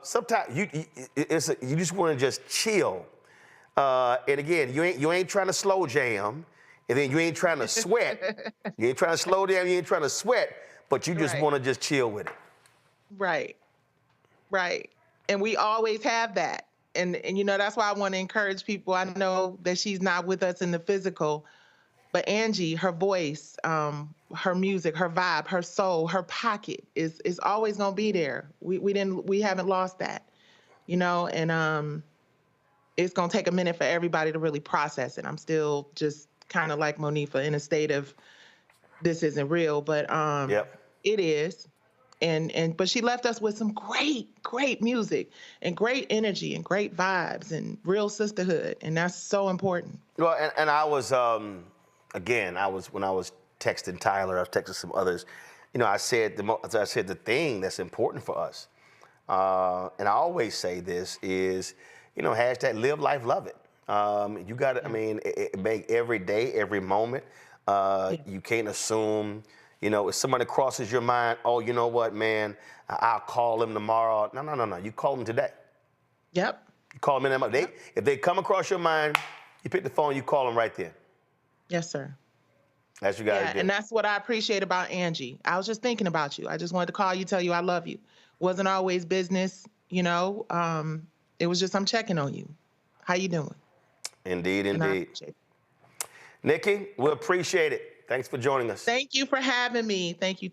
sometimes you just want to just chill. And again, you ain't trying to slow jam, and then you ain't trying to sweat. You ain't trying to slow down. You ain't trying to sweat. But you just want to just chill with it. Right. And we always have that. And you know, that's why I want to encourage people. I know that she's not with us in the physical, but Angie, her voice, her music, her vibe, her soul, her pocket is always gonna be there. We haven't lost that, you know, and it's gonna take a minute for everybody to really process it. I'm still just kind of like Monifa in a state of this isn't real, but it is. But she left us with some great music and great energy and great vibes and real sisterhood, and that's so important. Well, and I was when I was texting Tyler, I was texting some others, I said as I said, the thing that's important for us, and I always say this is, hashtag live life, love it. You got to, make every day, every moment. You can't assume, if somebody crosses your mind, oh, you know what, man, I'll call them tomorrow. No. You call them today. Yep. You call them in that moment. If they come across your mind, you pick the phone, you call them right then. Yes, sir. That's what you got to do. And that's what I appreciate about Angie. I was just thinking about you. I just wanted to call you, tell you I love you. Wasn't always business, It was just I'm checking on you. How you doing? Indeed. And I appreciate it. Nikki, we appreciate it. Thanks for joining us. Thank you for having me. Thank you.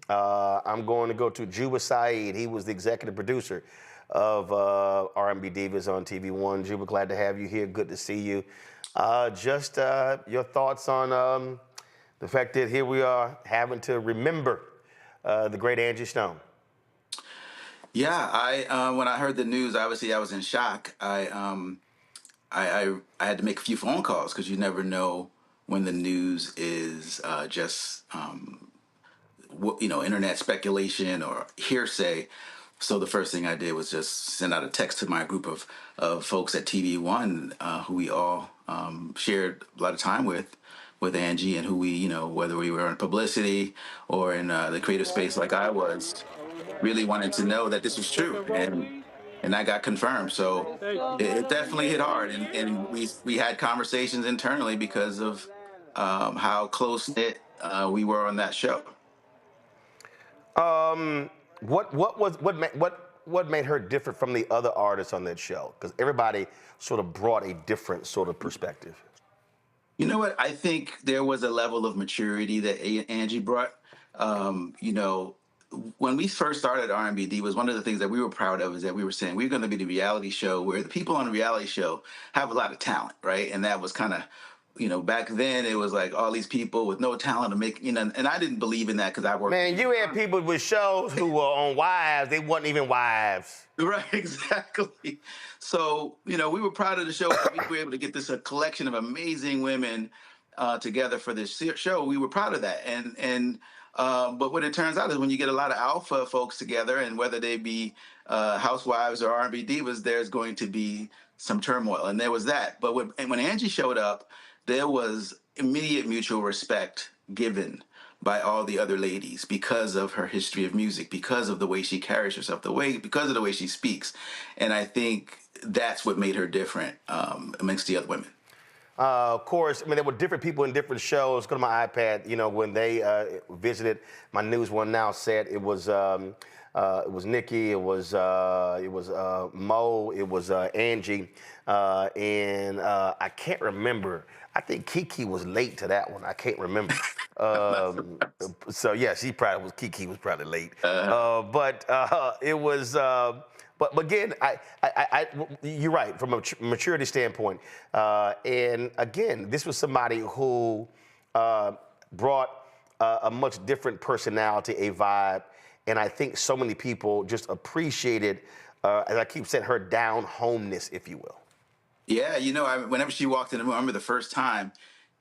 I'm going to go to Juba Saeed. He was the executive producer of R&B Divas on TV One. Juba, glad to have you here. Good to see you. Just your thoughts on the fact that here we are having to remember the great Angie Stone. Yeah, I when I heard the news, obviously I was in shock. I had to make a few phone calls because you never know when the news is just internet speculation or hearsay. So the first thing I did was just send out a text to my group of folks at TV One who we all shared a lot of time with Angie, and who we, whether we were in publicity or in the creative space like I was, really wanted to know that this was true. And that got confirmed. So it definitely hit hard. And we had conversations internally because of how close-knit we were on that show. What made her different from the other artists on that show? Because everybody sort of brought a different sort of perspective. You know what? I think there was a level of maturity that Angie brought. When we first started R&B Divas, one of the things that we were proud of is that we were saying we're going to be the reality show where the people on the reality show have a lot of talent, right? And that was kind of, back then it was like all these people with no talent to make, and I didn't believe in that because I worked. Man, you had people with shows who were on Wives, they wasn't even wives. Right, exactly. So, we were proud of the show. We were able to get this a collection of amazing women together for this show. We were proud of that. But what it turns out is when you get a lot of alpha folks together, and whether they be housewives or R&B divas, there's going to be some turmoil. And there was that. But when Angie showed up, there was immediate mutual respect given by all the other ladies because of her history of music, because of the way she carries herself, because of the way she speaks. And I think that's what made her different amongst the other women. Of course, there were different people in different shows. Go to my iPad, when they visited, my News One Now said it was Nikki, it was Mo, it was Angie, and I can't remember. I think Kiki was late to that one. I can't remember. So yeah, Kiki was probably late. But it was. But again, you're right from a maturity standpoint. And again, this was somebody who brought a much different personality, a vibe, and I think so many people just appreciated, as I keep saying, her down-homeness, if you will. Yeah, whenever she walked in the room, I remember the first time,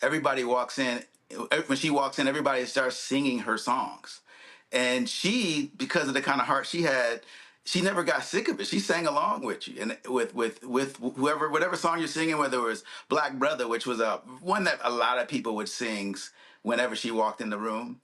everybody walks in. When she walks in, everybody starts singing her songs, and she, because of the kind of heart she had, she never got sick of it. She sang along with you, and with whatever song you're singing, whether it was Black Brother, which was one that a lot of people would sing whenever she walked in the room,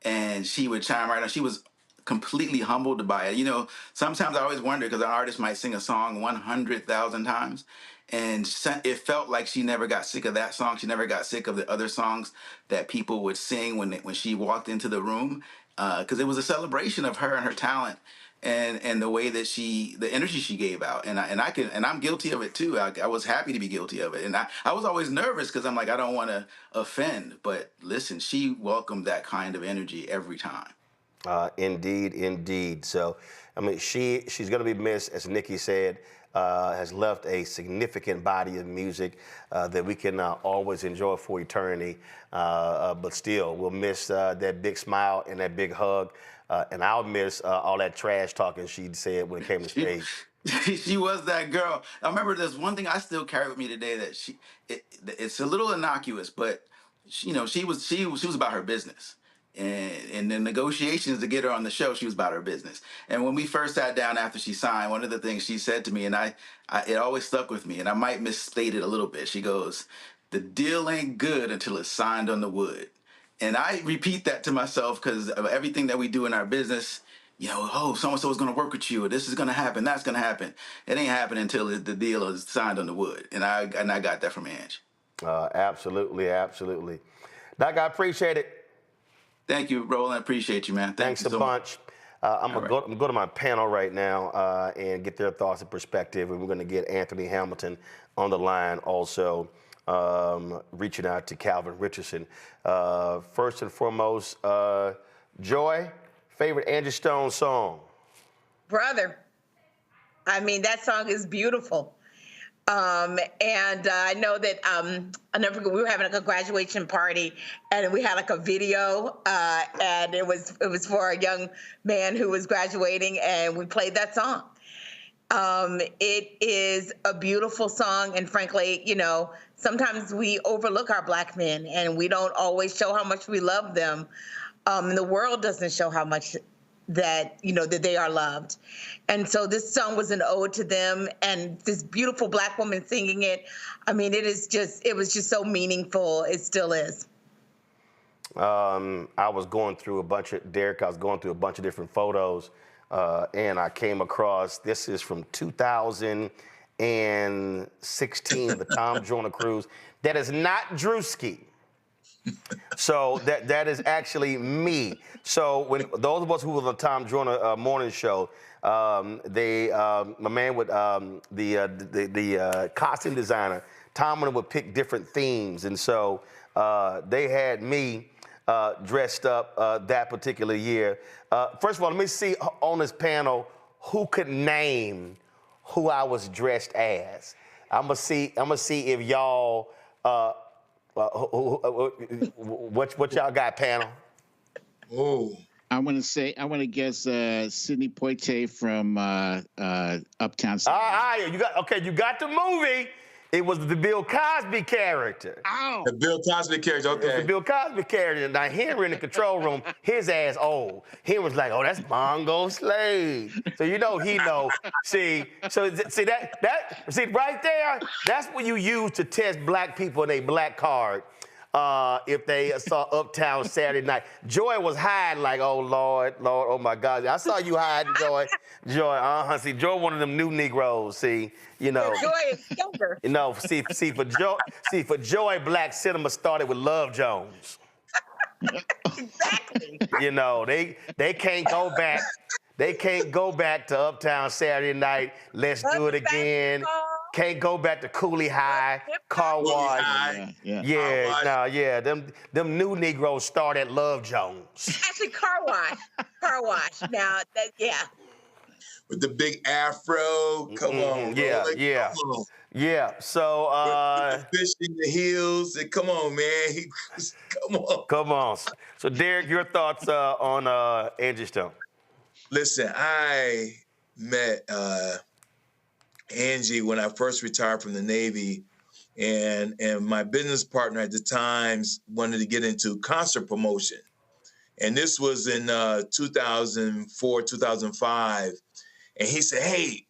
and she would chime right on. She was completely humbled by it. Sometimes I always wonder, because an artist might sing a song 100,000 times, and it felt like she never got sick of that song. She never got sick of the other songs that people would sing when she walked into the room, because it was a celebration of her and her talent. And the way that the energy she gave out, and I'm guilty of it too. I was happy to be guilty of it, and I was always nervous because I'm like, I don't want to offend. But listen, she welcomed that kind of energy every time. Indeed. So, she's going to be missed, as Nikki said. Has left a significant body of music that we can always enjoy for eternity. But still, we'll miss that big smile and that big hug. And I'll miss all that trash talking she said when it came to stage. She was that girl. I remember there's one thing I still carry with me today that it's a little innocuous, but she was about her business. And in the negotiations to get her on the show, she was about her business. And when we first sat down after she signed, one of the things she said to me, and it always stuck with me, and I might misstate it a little bit. She goes, "The deal ain't good until it's signed on the wood." And I repeat that to myself because of everything that we do in our business. Oh, so-and-so is going to work with you, or this is going to happen, that's going to happen. It ain't happening until the deal is signed on the wood. And I got that from Ange. Absolutely, absolutely. Doc, I appreciate it. Thank you, Roland. I appreciate you, man. Thanks a bunch. I'm going to go to my panel right now and get their thoughts and perspective. And we're going to get Anthony Hamilton on the line also, reaching out to Calvin Richardson. First and foremost, Joy, favorite Angie Stone song? Brother. I mean, that song is beautiful. And I know that I never forget, we were having like a graduation party, and we had like a video, and it was for a young man who was graduating, and we played that song. It is a beautiful song, and frankly, sometimes we overlook our Black men, and we don't always show how much we love them. And the world doesn't show how much that they are loved. And so this song was an ode to them, and this beautiful Black woman singing it. I mean, it was just so meaningful. It still is. I was going through a bunch of different photos, and I came across, this is from 2016, the Tom Joyner cruise. That is not Drewski. So that is actually me. So when those of us who were on the Tom Joyner morning show, my man with the costume designer, Tom would pick different themes, and so they had me dressed up that particular year. First of all, let me see on this panel who could name who I was dressed as. I'm gonna see if y'all. What y'all got, panel? Oh, I want to guess Sidney Poitier from Uptown. You got the movie. It was the Bill Cosby character. Oh. The Bill Cosby character, okay. It was the Bill Cosby character. Now, Henry in the control room, his ass old. He was like, "Oh, that's Bongo Slade." So he know. See right there, that's what you use to test Black people in a Black card. If they saw Uptown Saturday Night. Joy was hiding like, "Oh, Lord, oh my God." I saw you hiding, Joy. See, Joy one of them new Negroes, see. Joy is younger. For Joy, Black cinema started with Love Jones. Exactly. They can't go back. They can't go back to Uptown Saturday Night. Let's do it again. Can't go back to Cooley High, Car Wash. Them new Negroes start at Love Jones. Actually, Car Wash. Now, with the big afro, come on. Yeah. So with the fish in the heels, and come on, man. Come on. So Derek, your thoughts on Angie Stone? Listen, I met Angie when I first retired from the Navy, and my business partner at the time wanted to get into concert promotion. And this was in 2004, 2005. And he said, "Hey,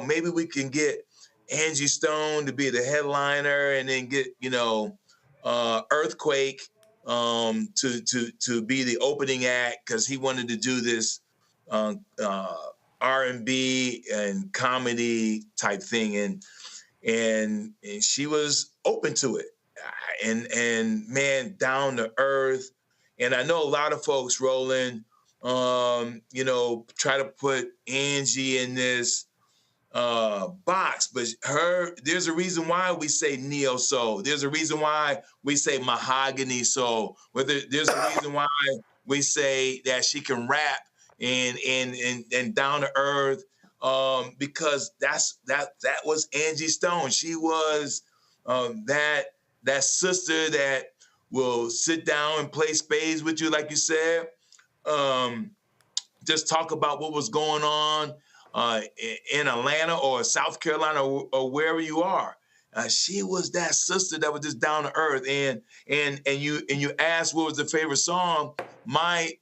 maybe we can get Angie Stone to be the headliner, and then get, Earthquake to be the opening act," because he wanted to do this R&B and comedy type thing, and she was open to it, and man, down to earth. And I know a lot of folks, Roland, try to put Angie in this box, but there's a reason why we say neo soul. There's a reason why we say mahogany soul. There's a reason why we say that she can rap and down to earth, because that was Angie Stone. She was that sister that will sit down and play spades with you, like you said. Just talk about what was going on in Atlanta or South Carolina or wherever you are. She was that sister that was just down to earth. And you asked what was the favorite song. My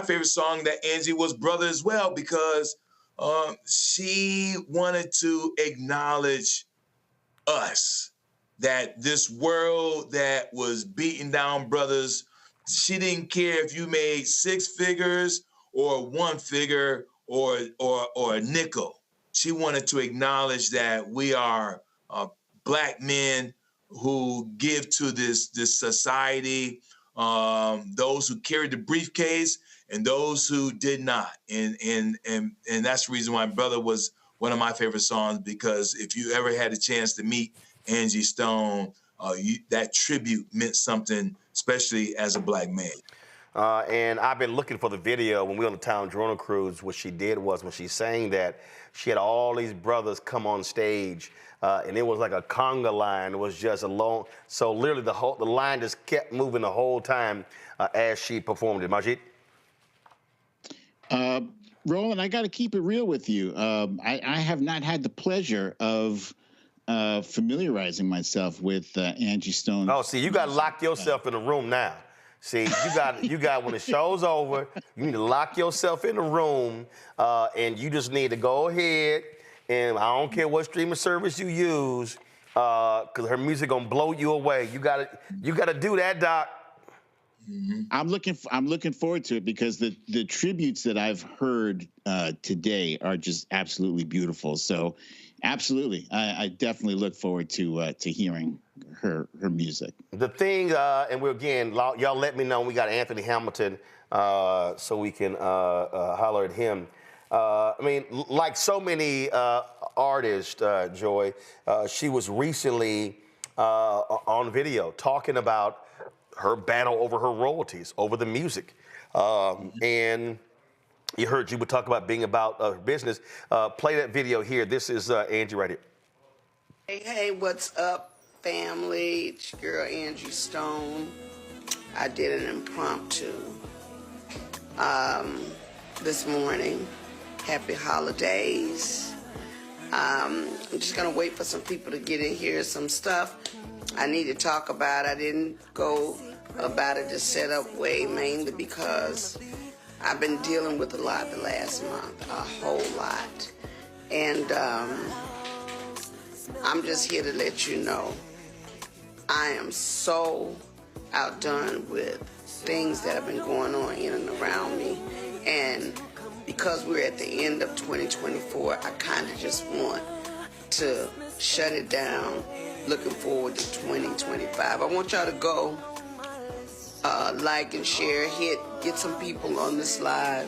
favorite song that Angie was Brother as well, because she wanted to acknowledge us, that this world that was beating down brothers, she didn't care if you made 6 figures or 1 figure or a nickel. She wanted to acknowledge that we are Black men who give to this society, those who carried the briefcase and those who did not. And that's the reason why Brother was one of my favorite songs, because if you ever had a chance to meet Angie Stone, that tribute meant something, especially as a Black man. And I've been looking for the video when we were on the Town Journal cruise. What she did was, when she sang that, she had all these brothers come on stage, and it was like a conga line. It was just a long, so literally the line just kept moving the whole time as she performed it. Majid? Roland, I got to keep it real with you. I have not had the pleasure of familiarizing myself with Angie Stone. Oh, see, you got to lock yourself in a room now. See, you got when the show's over, you need to lock yourself in a room, and you just need to go ahead, and I don't care what streaming service you use, because her music gonna blow you away. You gotta do that, Doc. Mm-hmm. I'm looking forward to it, because the tributes that I've heard today are just absolutely beautiful. So, absolutely, I definitely look forward to hearing her music. The thing, and y'all let me know when we got Anthony Hamilton, so we can holler at him. I mean, like so many artists, Joy, she was recently on video talking about her battle over her royalties, over the music. And you heard you would talk about being about her business. Play that video here. This is Angie right here. Hey, what's up, family? It's your girl, Angie Stone. I did an impromptu this morning. Happy holidays. I'm just gonna wait for some people to get in here. Some stuff I need to talk about. I didn't go about it the setup way, mainly because I've been dealing with a lot the last month, a whole lot. And I'm just here to let you know I am so outdone with things that have been going on in and around me. And because we're at the end of 2024, I kind of just want to shut it down. Looking forward to 2025. I want y'all to go like and share, get some people on this live,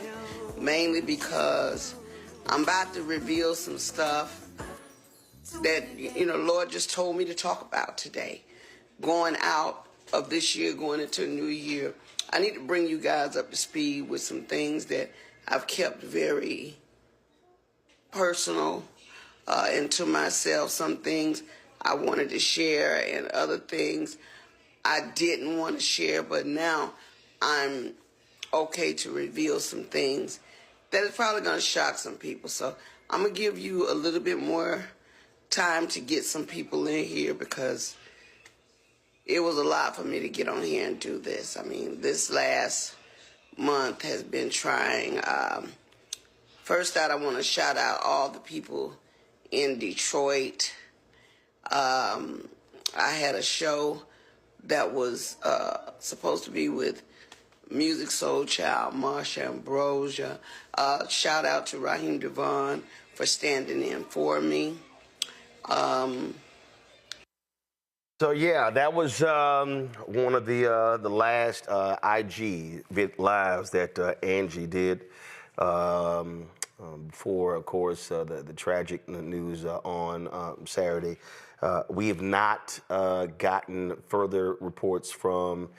mainly because I'm about to reveal some stuff that, Lord just told me to talk about today. Going out of this year, going into a new year, I need to bring you guys up to speed with some things that I've kept very personal and to myself. Some things I wanted to share and other things I didn't want to share, but now I'm okay to reveal some things that is probably going to shock some people. So I'm going to give you a little bit more time to get some people in here, because it was a lot for me to get on here and do this. I mean, this last month has been trying. First out, I want to shout out all the people in Detroit. I had a show that was supposed to be with Music Soul Child, Marsha Ambrosia. Shout out to Raheem Devon for standing in for me. So yeah, that was one of the last IG lives that Angie did before, of course, the tragic news on Saturday. We have not gotten further reports from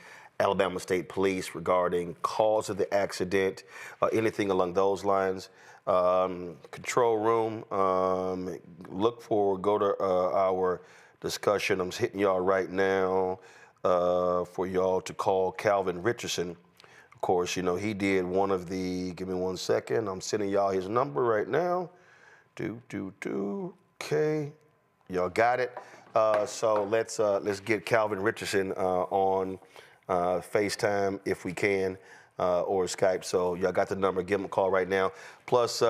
Alabama State Police regarding cause of the accident, anything along those lines. Control room, go to our discussion. I'm hitting y'all right now for y'all to call Calvin Richardson. Of course, he did one of the, give me 1 second, I'm sending y'all his number right now. Okay, y'all got it. So let's get Calvin Richardson on FaceTime if we can, or Skype. So y'all got the number. Give him a call right now. Plus,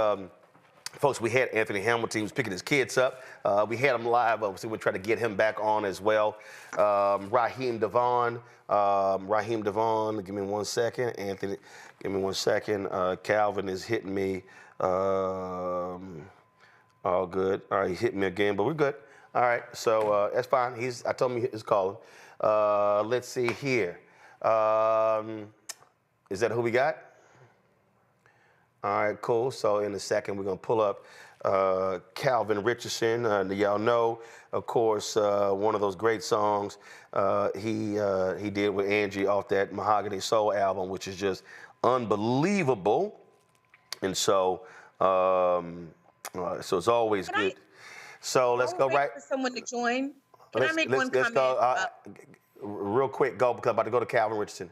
folks, we had Anthony Hamilton. He was picking his kids up. We had him live. Obviously, we'll try to get him back on as well. Raheem Devon. Give me 1 second. Anthony, give me 1 second. Calvin is hitting me. All good. All right, he hit me again, but we're good. All right, so that's fine. I told him he's calling. Let's see here. Is that who we got? All right, cool. So in a second, we're gonna pull up Calvin Richardson. Y'all know, of course, one of those great songs he did with Angie off that Mahogany Soul album, which is just unbelievable. And so, so it's always good. So let's go right. For someone to join. Can I make one comment? Go, real quick, go, because I'm about to go to Calvin Richardson.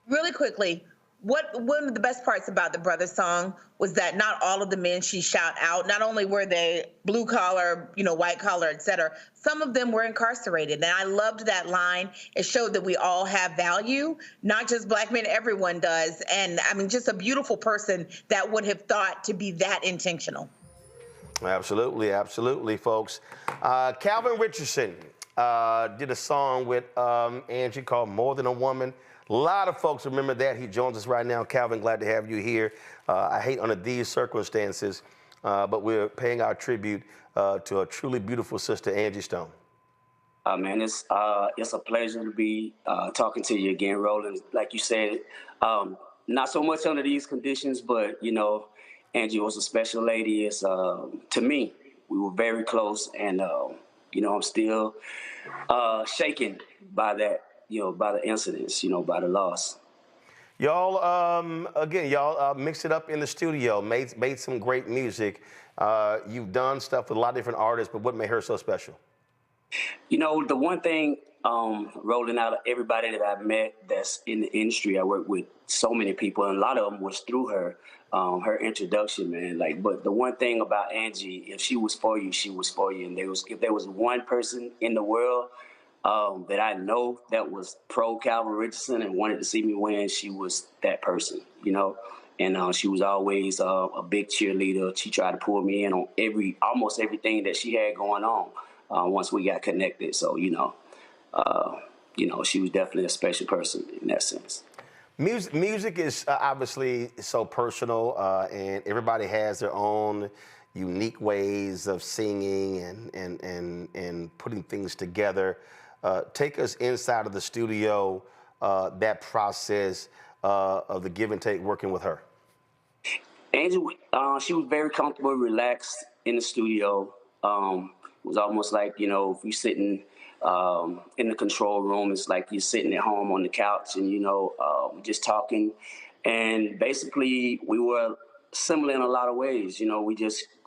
Really quickly, one of the best parts about the Brothers song was that not all of the men she shout out, not only were they blue collar, white collar, et cetera, some of them were incarcerated. And I loved that line. It showed that we all have value, not just black men, everyone does. And I mean, just a beautiful person that would have thought to be that intentional. Absolutely, absolutely, folks. Calvin Richardson did a song with Angie called More Than a Woman. A lot of folks remember that. He joins us right now. Calvin, glad to have you here. I hate under these circumstances, but we're paying our tribute to a truly beautiful sister, Angie Stone. Man, it's a pleasure to be talking to you again, Roland. Like you said, not so much under these conditions, but, Angie was a special lady. It's, to me, we were very close, and, I'm still shaken by that, by the incidents, by the loss. Y'all, again, y'all mixed it up in the studio, made some great music. You've done stuff with a lot of different artists, but what made her so special? The one thing, rolling out of everybody that I've met that's in the industry, I work with so many people, and a lot of them was through her, her introduction, man. But the one thing about Angie, if she was for you, she was for you. And if there was one person in the world that I know that was pro Calvin Richardson and wanted to see me win, she was that person, And she was always a big cheerleader. She tried to pull me in on almost everything that she had going on once we got connected. So, she was definitely a special person in that sense. Music is obviously so personal, and everybody has their own unique ways of singing and putting things together. Take us inside of the studio, that process of the give and take working with her. Angie, she was very comfortable, relaxed in the studio. It was almost like, if you're sitting in the control room, it's like you're sitting at home on the couch and, just talking. And basically, we were similar in a lot of ways.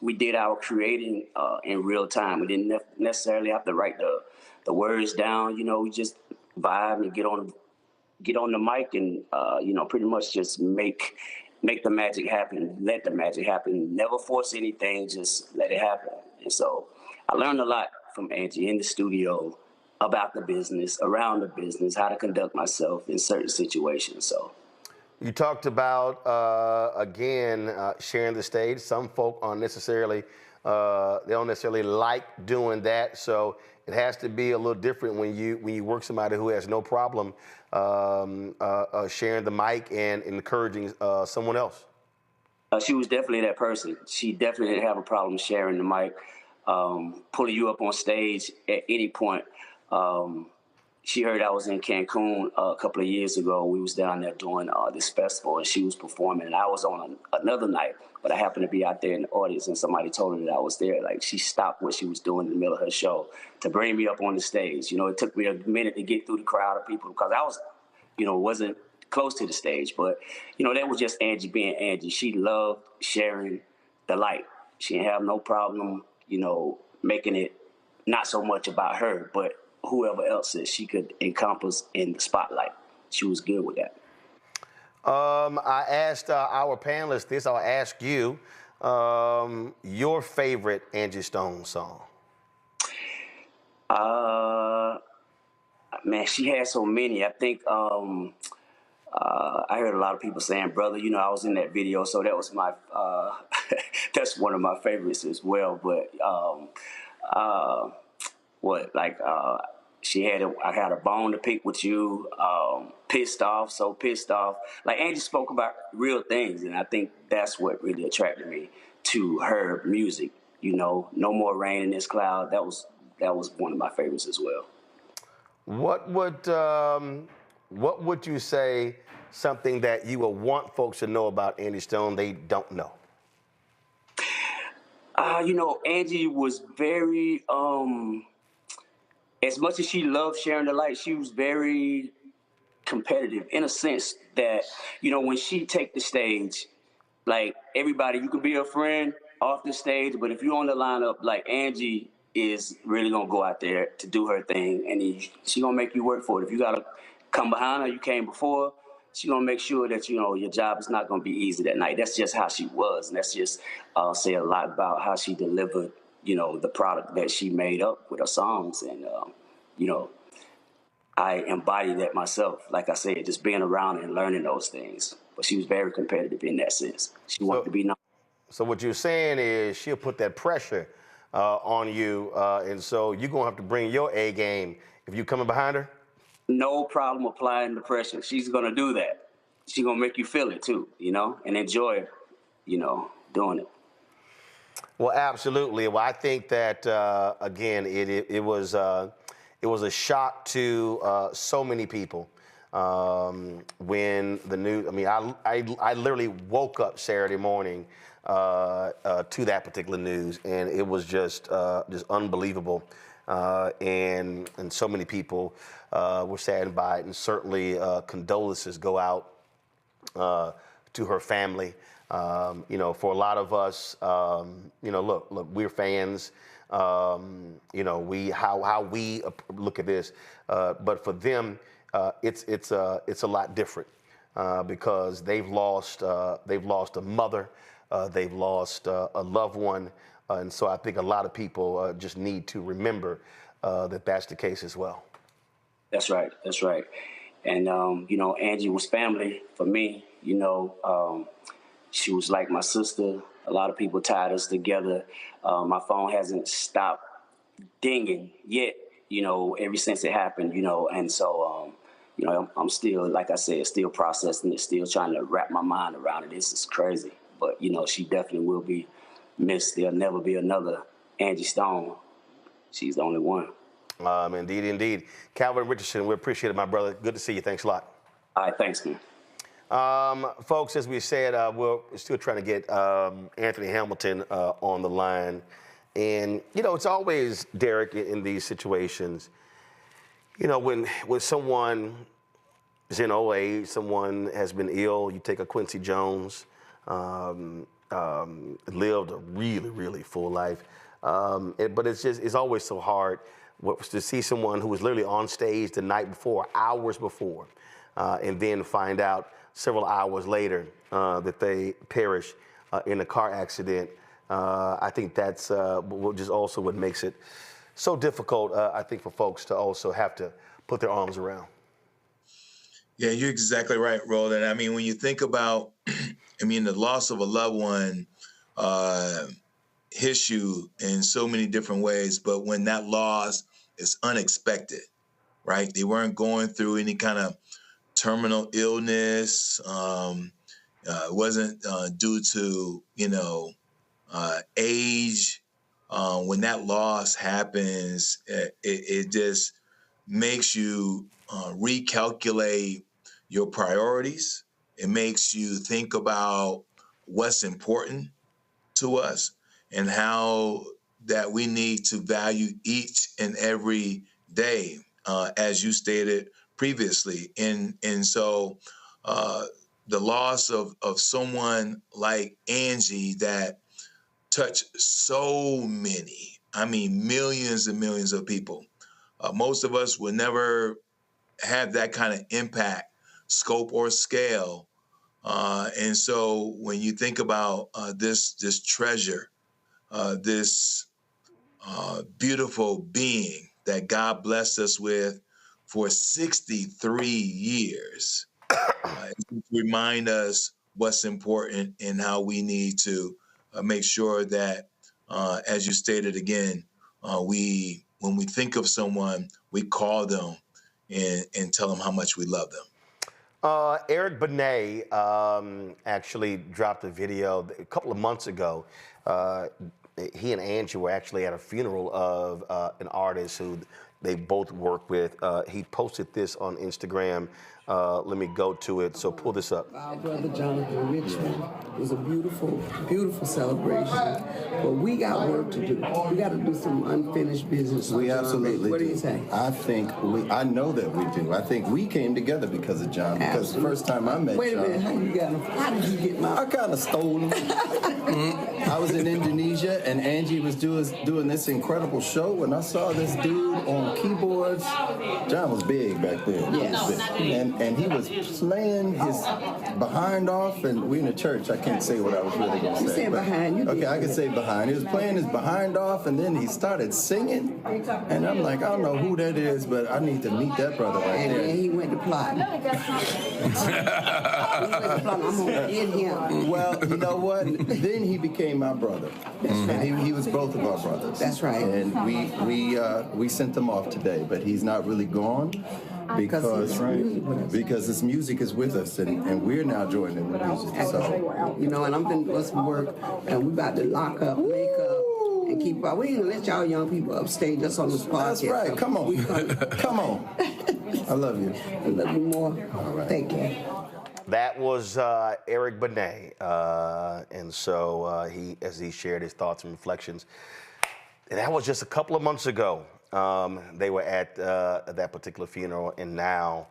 We did our creating in real time. We didn't necessarily have to write the words down. We just vibe and get on the mic and, pretty much just make the magic happen, let the magic happen, never force anything, just let it happen. And so I learned a lot from Angie in the studio about the business, around the business, how to conduct myself in certain situations. So you talked about, again, sharing the stage. Some folk aren't necessarily, they don't necessarily like doing that. So it has to be a little different when you work somebody who has no problem sharing the mic and encouraging someone else. She was definitely that person. She definitely didn't have a problem sharing the mic, pulling you up on stage at any point. She heard I was in Cancun a couple of years ago. We was down there doing this festival, and she was performing, and I was on another night, but I happened to be out there in the audience, and somebody told her that I was there. Like, she stopped what she was doing in the middle of her show to bring me up on the stage. It took me a minute to get through the crowd of people because I was, wasn't close to the stage, but, that was just Angie being Angie. She loved sharing the light. She didn't have no problem, making it not so much about her, but whoever else that she could encompass in the spotlight. She was good with that. I asked our panelists this. I'll ask you your favorite Angie Stone song. Man, she had so many. I think I heard a lot of people saying, "Brother," you know, I was in that video, so that was my that's one of my favorites as well. But I had a bone to pick with you. Pissed off, so pissed off. Like Angie spoke about real things, and I think that's what really attracted me to her music. You know, No More Rain in This Cloud. That was one of my favorites as well. What would you say something that you would want folks to know about Angie Stone they don't know? You know, Angie was very, as much as she loved sharing the light, she was very competitive in a sense that, you know, when she take the stage, like everybody, you could be a friend off the stage, but if you're on the lineup, like Angie is really gonna go out there to do her thing, and she gonna make you work for it. If you gotta come behind her, you came before. She gonna make sure that you know your job is not gonna be easy that night. That's just how she was, and that's just say a lot about how she delivered, you know, the product that she made up with her songs, and you know, I embody that myself. Like I said, just being around and learning those things. But she was very competitive in that sense. She wanted to be known. So what you're saying is she'll put that pressure on you, and so you're gonna have to bring your A game if you coming behind her. No problem applying the pressure. She's gonna do that. She's gonna make you feel it too, you know, and enjoy, you know, doing it. Well, absolutely. Well, I think that again, it was a shock to so many people when the news. I mean, I literally woke up Saturday morning to that particular news, and it was just unbelievable. And so many people were saddened by it, and certainly condolences go out to her family. You know, for a lot of us, you know, look, we're fans. You know, how we look at this, but for them, it's a lot different because they've lost a mother, they've lost a loved one, and so I think a lot of people just need to remember that that's the case as well. That's right. That's right. And you know, Angie was family for me. You know, she was like my sister. A lot of people tied us together. My phone hasn't stopped dinging yet, you know, ever since it happened, you know. And so, you know, I'm still, like I said, still processing it, still trying to wrap my mind around it. This is crazy. But, you know, she definitely will be missed. There'll never be another Angie Stone. She's the only one. Indeed, indeed. Calvin Richardson, we appreciate it, my brother. Good to see you. Thanks a lot. All right, thanks, man. Folks, as we said, we're still trying to get Anthony Hamilton on the line. And, you know, it's always, Derek, in these situations, you know, when someone is in old age, someone has been ill, you take a Quincy Jones, lived a really, really full life. But it's always so hard to see someone who was literally on stage the night before, hours before, and then find out several hours later that they perished in a car accident. I think that's just also what makes it so difficult, I think, for folks to also have to put their arms around. Yeah, you're exactly right, Roland. I mean, when you think about, I mean, the loss of a loved one hits you in so many different ways, but when that loss is unexpected, right? They weren't going through any kind of terminal illness. It wasn't due to, you know, age. When that loss happens, it just makes you recalculate your priorities. It makes you think about what's important to us and how that we need to value each and every day, as you stated previously. And so the loss of someone like Angie that touched so many, I mean, millions and millions of people. Most of us will never have that kind of impact, scope, or scale. And so when you think about this treasure, this beautiful being that God blessed us with for 63 years. Remind us what's important and how we need to make sure that, as you stated again, when we think of someone, we call them and tell them how much we love them. Eric Benet actually dropped a video a couple of months ago. He and Angie were actually at a funeral of an artist who they both work with. He posted this on Instagram. Let me go to it. So pull this up. Our brother Jonathan Richmond. It was a beautiful, beautiful celebration. But we got work to do. We got to do some unfinished business. We absolutely What do you say? I know that we do. I think we came together because of John. Because the first time I met John. Wait a minute, how you got him? How did you get him out? I kind of stole him. I was in Indonesia and Angie was doing this incredible show, and I saw this dude on keyboards. John was big back then. Yes. And he was playing his behind off, and we in the church. I can't say what I was really going to say. You say behind. Okay, I can say behind. He was playing his behind off, and then he started singing, and I'm like, I don't know who that is, but I need to meet that brother right there. And he went to plot. I'm gonna get him. Well, you know what? Then he became my brother. And he was both of our brothers. That's right. And we sent him off today, but he's not really gone because his music is with us, and we're now joining the music. So, you know, and I'm been doing some work, and we about to lock up, make up, and keep up. We ain't gonna let y'all young people upstage us on this podcast. That's right. Come on. Come on. I love you. I love you more. All right. Thank you. That was Eric Benet, and so as he shared his thoughts and reflections. And that was just a couple of months ago. They were at that particular funeral, and now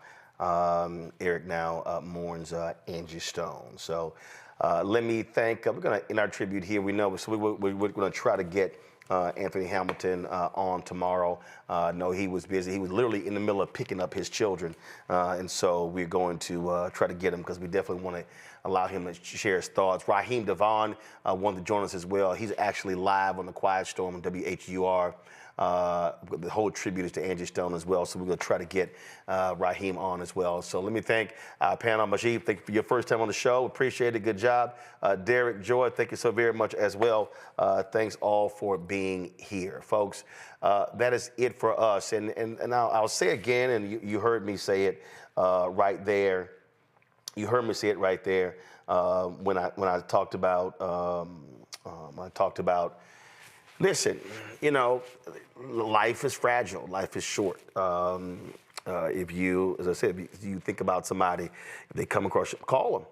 Eric now mourns Angie Stone. So let me thank. We're going to end our tribute here. We know, so we're going to try to get Anthony Hamilton on tomorrow. No, he was busy. He was literally in the middle of picking up his children, and so we're going to try to get him because we definitely want to allow him to share his thoughts. Raheem Devon wanted to join us as well. He's actually live on the Quiet Storm on WHUR. The whole tribute is to Angie Stone as well, so we're going to try to get Raheem on as well. So let me thank Panel Majid. Thank you for your first time on the show. Appreciate it. Good job. Derek, Joy, thank you so very much as well. Thanks all for being here, folks. That is it for us. And I'll say again, and you heard me say it right there. You heard me say it right there when I talked about listen, you know, life is fragile. Life is short. If you, as I said, if you think about somebody, if they come across you, call them,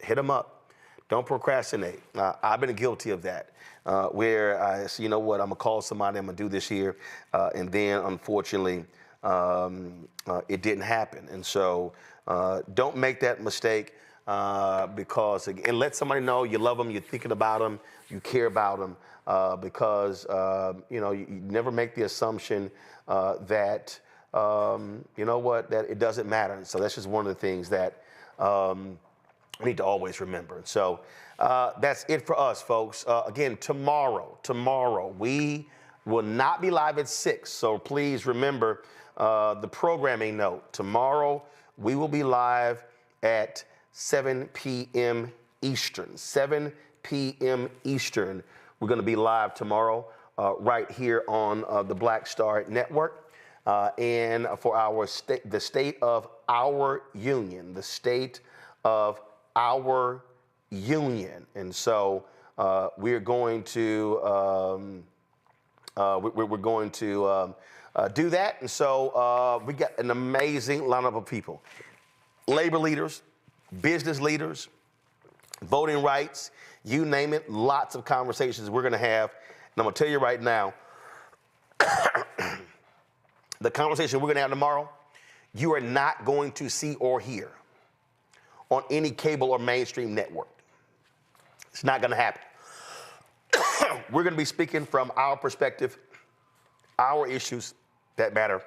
hit them up. Don't procrastinate. I've been guilty of that, where I say, you know what, I'm going to call somebody, I'm going to do this here, and then, unfortunately, it didn't happen. And so don't make that mistake because, and let somebody know you love them, you're thinking about them, you care about them. Because, you know, you never make the assumption that, you know what, that it doesn't matter. And so that's just one of the things that we need to always remember. So that's it for us, folks. Again, tomorrow, we will not be live at 6. So please remember the programming note. Tomorrow, we will be live at 7 p.m. Eastern. 7 p.m. Eastern. We're going to be live tomorrow right here on the Black Star Network and for our the state of our union, the state of our union. And so we're going to we're going to do that. And so we got an amazing lineup of people: labor leaders, business leaders, voting rights. You name it, lots of conversations we're going to have. And I'm going to tell you right now, the conversation we're going to have tomorrow, you are not going to see or hear on any cable or mainstream network. It's not going to happen. We're going to be speaking from our perspective, our issues that matter.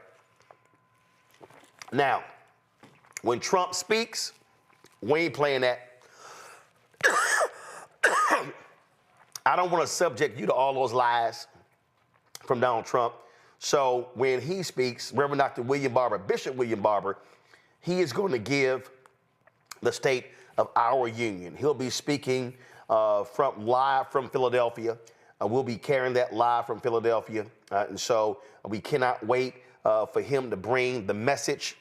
Now, when Trump speaks, we ain't playing that. I don't want to subject you to all those lies from Donald Trump. So when he speaks, Reverend Dr. William Barber, Bishop William Barber, he is going to give the state of our union. He'll be speaking live from Philadelphia. We'll be carrying that live from Philadelphia. And so we cannot wait for him to bring the message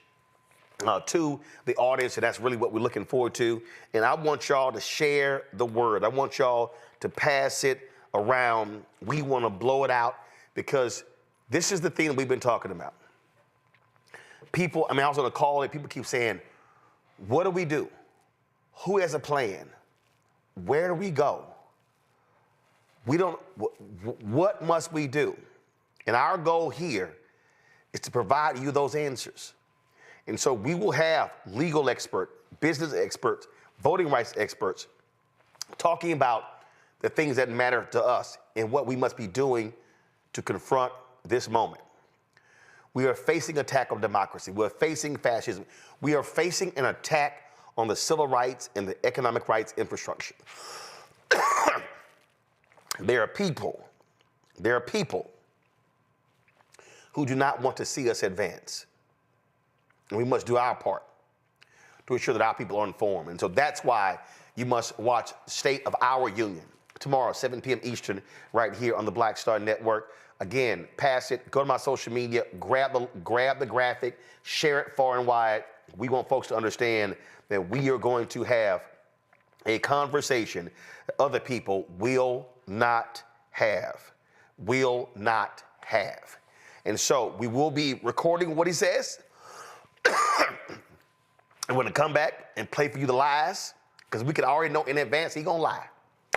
to the audience, and that's really what we're looking forward to. And I want y'all to share the word. I want y'all to pass it around. We want to blow it out because this is the thing that we've been talking about. People, I was on a call and people keep saying, what do we do? Who has a plan? Where do we go? What must we do? And our goal here is to provide you those answers. And so we will have legal experts, business experts, voting rights experts talking about the things that matter to us and what we must be doing to confront this moment. We are facing attack on democracy. We're facing fascism. We are facing an attack on the civil rights and the economic rights infrastructure. There are people who do not want to see us advance. And we must do our part to ensure that our people are informed. And so that's why you must watch State of Our Union tomorrow, 7 p.m. Eastern, right here on the Black Star Network. Again, pass it, go to my social media, grab the graphic, share it far and wide. We want folks to understand that we are going to have a conversation that other people will not have. And so we will be recording what he says. I'm going to come back and play for you the lies because we can already know in advance he's going to lie.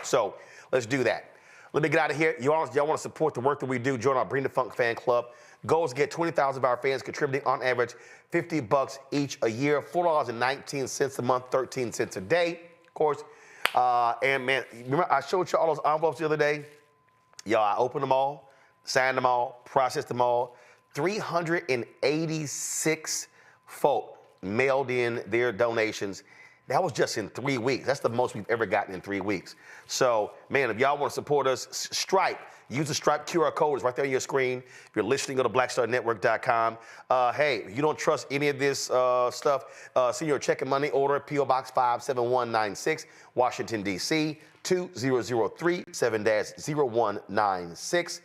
So let's do that. Let me get out of here. Y'all want to support the work that we do, join our Bring the Funk fan club. Goal is to get 20,000 of our fans contributing on average $50 each a year, $4.19 a month, 13 cents a day, of course. And man, remember I showed you all those envelopes the other day? Y'all, I opened them all, signed them all, processed them all. 386 folk mailed in their donations. That was just in 3 weeks. That's the most we've ever gotten in 3 weeks. So, man, if y'all want to support us, Stripe, use the Stripe QR code. It's right there on your screen. If you're listening, go to blackstarnetwork.com. Hey, if you don't trust any of this stuff, send your check and money order, P.O. Box 57196, Washington, D.C., 2003, 7-0196.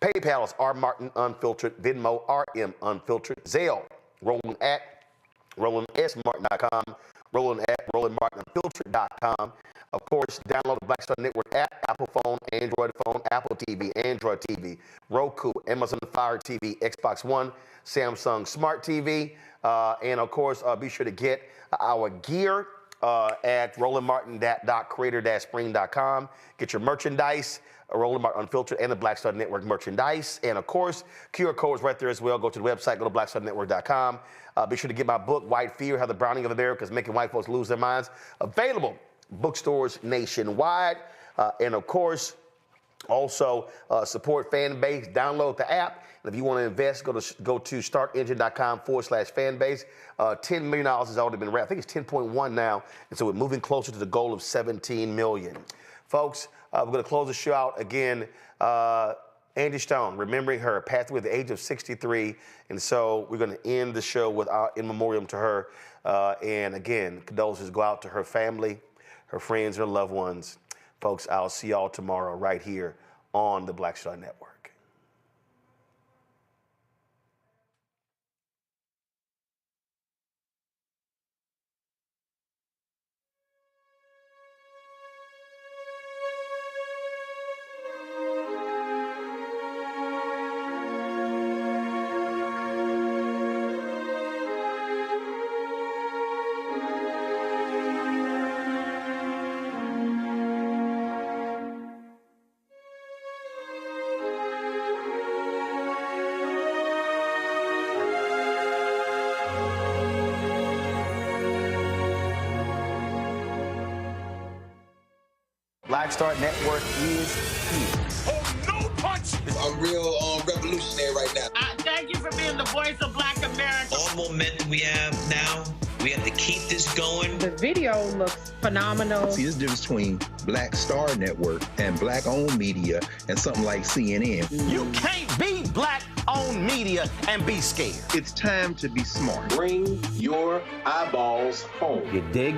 PayPal is R. Martin Unfiltered, Venmo, RM Unfiltered, Zelle, Roland at RolandSMartin.com, Roland at RolandMartinUnfiltered.com. Of course, download the Black Star Network app, Apple phone, Android phone, Apple TV, Android TV, Roku, Amazon Fire TV, Xbox One, Samsung Smart TV, and of course, be sure to get our gear at RolandMartin.creator-spring.com. Get your merchandise, Roland Martin Unfiltered and the Black Star Network merchandise. And of course, QR codes right there as well. Go to the website, go to blackstarnetwork.com. Be sure to get my book, White Fear, How the Browning of America is Making White Folks Lose Their Minds. Available bookstores nationwide. And of course, also support Fanbase. Download the app. And if you want to invest, go to startengine.com/Fanbase. $10 million has already been raised. I think it's 10.1 now. And so we're moving closer to the goal of 17 million. Folks, we're going to close the show out again. Angie Stone, remembering her, passed away at the age of 63. And so we're going to end the show with our in memoriam to her. And again, condolences go out to her family, her friends, her loved ones. Folks, I'll see y'all tomorrow right here on the Black Star Network. Black Star Network is here. Oh, no punch! I'm real revolutionary right now. Thank you for being the voice of Black America. All momentum we have now We have to keep this going. The video looks phenomenal. See, there's a difference between Black Star Network and Black-owned media and something like CNN. You can't be Black-owned media and be scared. It's time to be smart. Bring your eyeballs home. You dig?